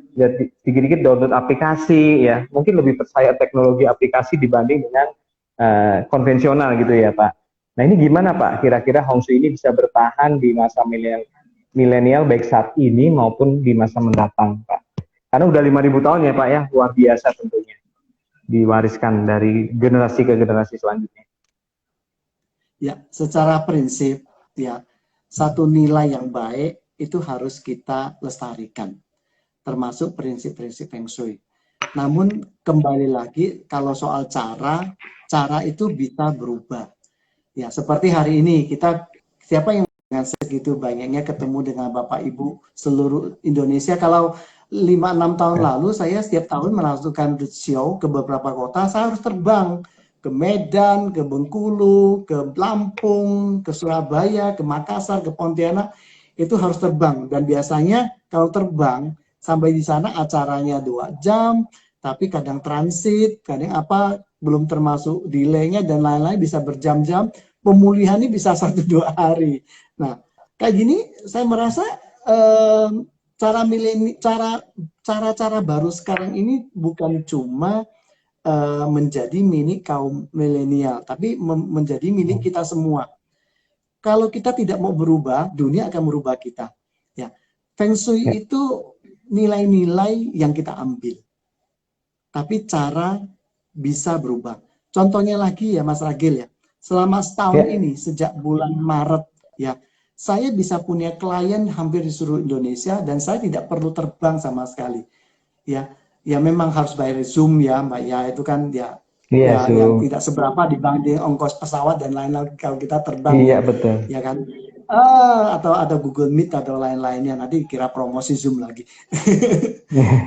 S1: dikit-dikit download aplikasi ya, mungkin lebih percaya teknologi aplikasi dibanding dengan konvensional gitu ya Pak. Nah ini gimana Pak? Kira-kira Hong Shui ini bisa bertahan di masa milenial baik saat ini maupun di masa mendatang Pak? Karena udah 5.000 tahun ya Pak ya, luar biasa tentunya diwariskan dari generasi ke generasi selanjutnya.
S2: Ya, secara prinsip ya satu nilai yang baik itu harus kita lestarikan, termasuk prinsip-prinsip Feng Shui. Namun kembali lagi kalau soal cara itu bisa berubah. Ya, seperti hari ini siapa yang dengan segitu banyaknya ketemu dengan Bapak Ibu seluruh Indonesia. Kalau 5-6 tahun lalu saya setiap tahun melakukan roadshow ke beberapa kota, saya harus terbang ke Medan, ke Bengkulu, ke Lampung, ke Surabaya, ke Makassar, ke Pontianak, itu harus terbang. Dan biasanya kalau terbang sampai di sana acaranya 2 jam, tapi kadang transit, kadang apa, belum termasuk delay-nya dan lain-lain, bisa berjam-jam, pemulihannya bisa 1-2 hari. Nah, kayak gini saya merasa cara-cara baru sekarang ini bukan cuma menjadi milik kaum milenial, tapi menjadi milik kita semua. Kalau kita tidak mau berubah, dunia akan merubah kita. Ya, Feng Shui itu nilai-nilai yang kita ambil, tapi cara bisa berubah. Contohnya lagi ya Mas Ragil ya, selama setahun ini sejak bulan Maret ya, saya bisa punya klien hampir di seluruh Indonesia dan saya tidak perlu terbang sama sekali. Ya, ya memang harus bayar Zoom ya Mbak ya, itu kan ya yang tidak seberapa dibanding ongkos pesawat dan lain-lain kalau kita terbang
S1: ya. Betul.
S2: Ya kan. Atau ada Google Meet atau lain-lainnya, nanti kira promosi Zoom lagi.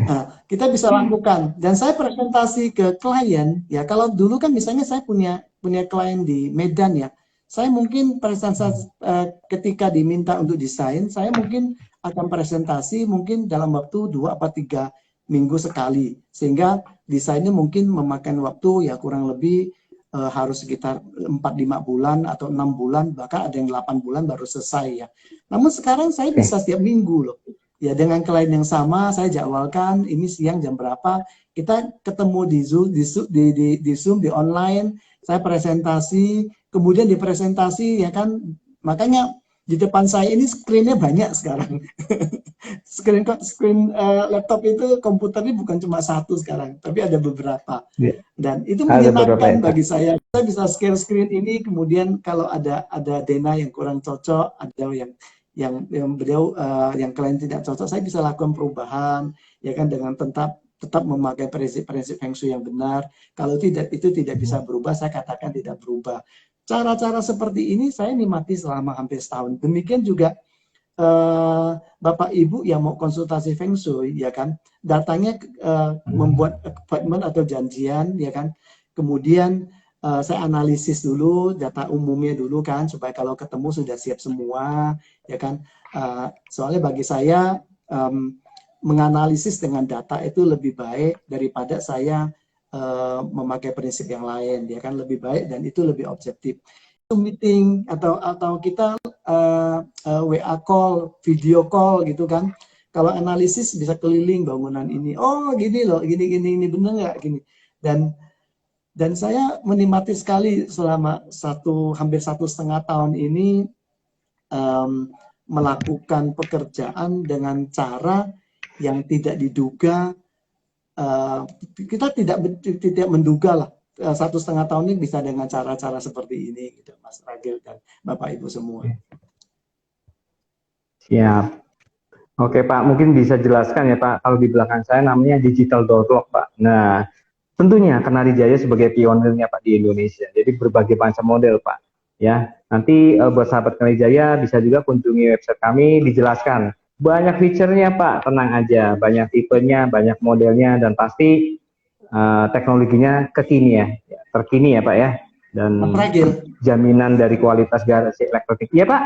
S2: Nah, kita bisa lakukan. Dan saya presentasi ke klien, ya kalau dulu kan misalnya saya punya klien di Medan ya, saya mungkin presentasi ketika diminta untuk desain, saya mungkin akan presentasi mungkin dalam waktu 2 atau 3 minggu sekali, sehingga desainnya mungkin memakan waktu ya kurang lebih harus sekitar 4-5 bulan atau 6 bulan, bahkan ada yang 8 bulan baru selesai ya. Namun sekarang saya bisa setiap minggu loh. Ya dengan klien yang sama, saya jadwalkan ini siang jam berapa, kita ketemu di Zoom, di Zoom, di online, saya presentasi, kemudian di presentasi ya kan, makanya di depan saya ini screen-nya banyak sekarang. screen laptop itu, komputernya bukan cuma satu sekarang, tapi ada beberapa. Dan itu menyenangkan bagi saya. Saya bisa share screen ini, kemudian kalau ada Dena yang kurang cocok, ada yang beliau yang klien tidak cocok, saya bisa lakukan perubahan, ya kan, dengan tetap memakai prinsip-prinsip Feng Shui yang benar. Kalau itu tidak bisa berubah, saya katakan tidak berubah. Cara-cara seperti ini saya nikmati selama hampir setahun. Demikian juga Bapak Ibu yang mau konsultasi Feng Shui, ya kan, datanya membuat appointment atau janjian, ya kan, kemudian saya analisis dulu data umumnya dulu kan, supaya kalau ketemu sudah siap semua, ya kan. Soalnya bagi saya menganalisis dengan data itu lebih baik daripada saya memakai prinsip yang lain, ya kan, lebih baik dan itu lebih objektif. Meeting atau kita WA call, video call gitu kan. Kalau analisis bisa keliling bangunan ini. Oh gini loh, gini bener nggak gini. Dan saya menikmati sekali selama hampir 1,5 tahun ini melakukan pekerjaan dengan cara yang tidak diduga. Kita tidak menduga lah 1,5 tahun ini bisa dengan cara-cara seperti ini gitu, Mas Ragil dan Bapak Ibu semua.
S1: Siap. Oke Pak, mungkin bisa jelaskan ya Pak, kalau di belakang saya namanya digital door lock Pak. Nah, tentunya Kenari Jaya sebagai pionirnya Pak di Indonesia, jadi berbagai macam model Pak. Ya, nanti buat sahabat Kenari Jaya bisa juga kunjungi website kami, dijelaskan banyak fiturnya Pak, tenang aja, banyak tipenya, banyak modelnya, dan pasti teknologinya terkini ya Pak ya, dan jaminan dari kualitas garasi elektronik. Iya Pak?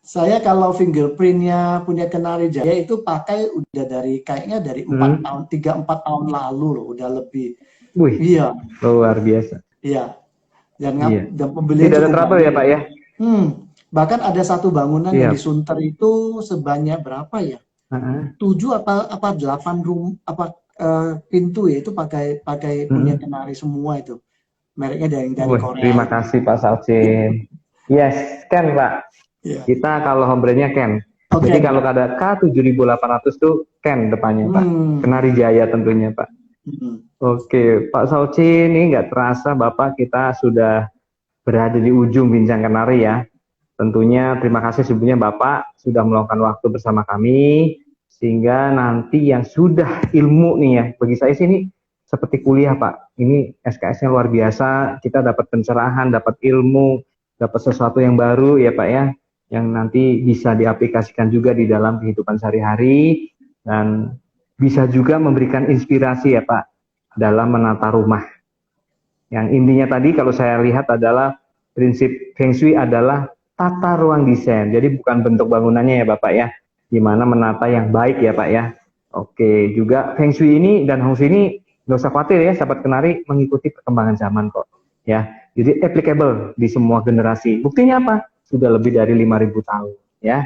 S2: Saya kalau fingerprintnya punya Kenari Jaya itu pakai udah kayaknya dari 3-4 tahun lalu loh, udah lebih.
S1: Wih, iya. Luar biasa.
S2: Iya. Dan pembelian
S1: tidak ada trouble ya Pak ya?
S2: Bahkan ada satu bangunan yang di Sunter itu sebanyak berapa ya? 7 apa 8 pintu ya, itu pakai punya Kenari semua itu. Mereknya dari Korea.
S1: Terima kasih Pak Saucin. Yes, Ken Pak. Kita kalau home-brandnya Ken. Jadi kalau ada K7800 tuh Ken depannya Pak. Kenari Jaya tentunya Pak. Oke, Pak Saucin, ini nggak terasa Bapak kita sudah berada di ujung bincang Kenari ya. Tentunya terima kasih sebelumnya Bapak sudah meluangkan waktu bersama kami, sehingga nanti yang sudah ilmu nih ya, bagi saya sih ini seperti kuliah Pak. Ini SKS-nya luar biasa, kita dapat pencerahan, dapat ilmu, dapat sesuatu yang baru ya Pak ya, yang nanti bisa diaplikasikan juga di dalam kehidupan sehari-hari, dan bisa juga memberikan inspirasi ya Pak dalam menata rumah. Yang intinya tadi kalau saya lihat adalah prinsip Feng Shui adalah tata ruang desain. Jadi bukan bentuk bangunannya ya Bapak ya, gimana menata yang baik ya Pak ya. Oke, juga Feng Shui ini dan Hong Shui ini nggak usah khawatir ya, sahabat kenari, mengikuti perkembangan zaman kok. Ya, jadi applicable di semua generasi. Buktinya apa? Sudah lebih dari 5.000 tahun ya.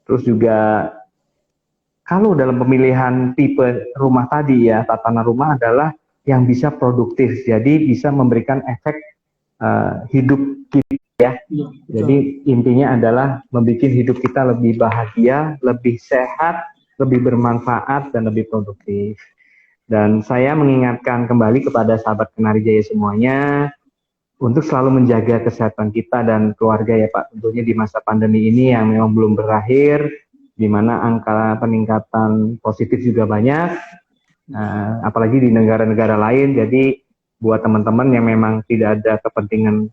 S1: Terus juga kalau dalam pemilihan tipe rumah tadi ya, tatanan rumah adalah yang bisa produktif, jadi bisa memberikan efek hidup kita ya. Jadi intinya adalah membuat hidup kita lebih bahagia, lebih sehat, lebih bermanfaat, dan lebih produktif. Dan saya mengingatkan kembali kepada sahabat Kenari Jaya semuanya, untuk selalu menjaga kesehatan kita dan keluarga ya Pak, tentunya di masa pandemi ini yang memang belum berakhir, di mana angka peningkatan positif juga banyak, apalagi di negara-negara lain. Jadi buat teman-teman yang memang tidak ada kepentingan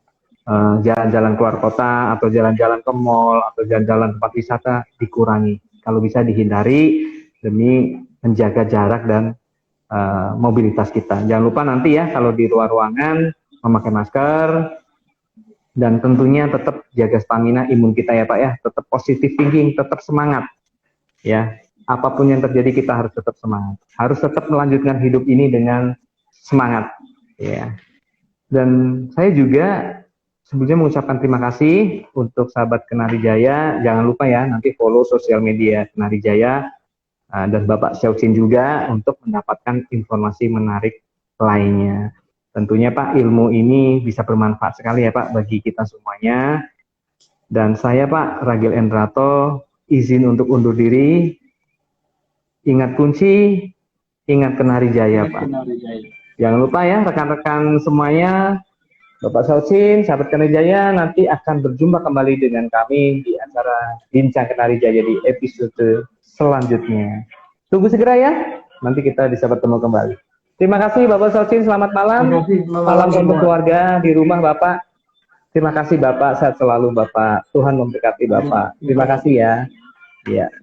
S1: jalan-jalan keluar kota atau jalan-jalan ke mall atau jalan-jalan tempat wisata, dikurangi. Kalau bisa dihindari demi menjaga jarak dan mobilitas kita. Jangan lupa nanti ya kalau di luar ruangan memakai masker, dan tentunya tetap jaga stamina imun kita ya Pak ya, tetap positive thinking, tetap semangat ya. Apapun yang terjadi kita harus tetap semangat, harus tetap melanjutkan hidup ini dengan semangat ya. Dan saya juga sebelumnya mengucapkan terima kasih untuk sahabat Kenari Jaya. Jangan lupa ya nanti follow sosial media Kenari Jaya dan Bapak Xiaoqin juga untuk mendapatkan informasi menarik lainnya. Tentunya Pak, ilmu ini bisa bermanfaat sekali ya Pak bagi kita semuanya. Dan saya Pak Ragil Endrato izin untuk undur diri. Ingat kunci, ingat Kenari Jaya Pak. Jangan lupa ya rekan-rekan semuanya, Bapak Xiaoqin, sahabat Kenari Jaya, nanti akan berjumpa kembali dengan kami di acara Bincang Kenari Jaya di episode selanjutnya. Tunggu segera ya, nanti kita bisa bertemu kembali. Terima kasih Bapak Xiaoqin, selamat malam. Salam untuk keluarga di rumah Bapak. Terima kasih Bapak, sehat selalu Bapak. Tuhan memberkati Bapak. Terima kasih ya. Ya.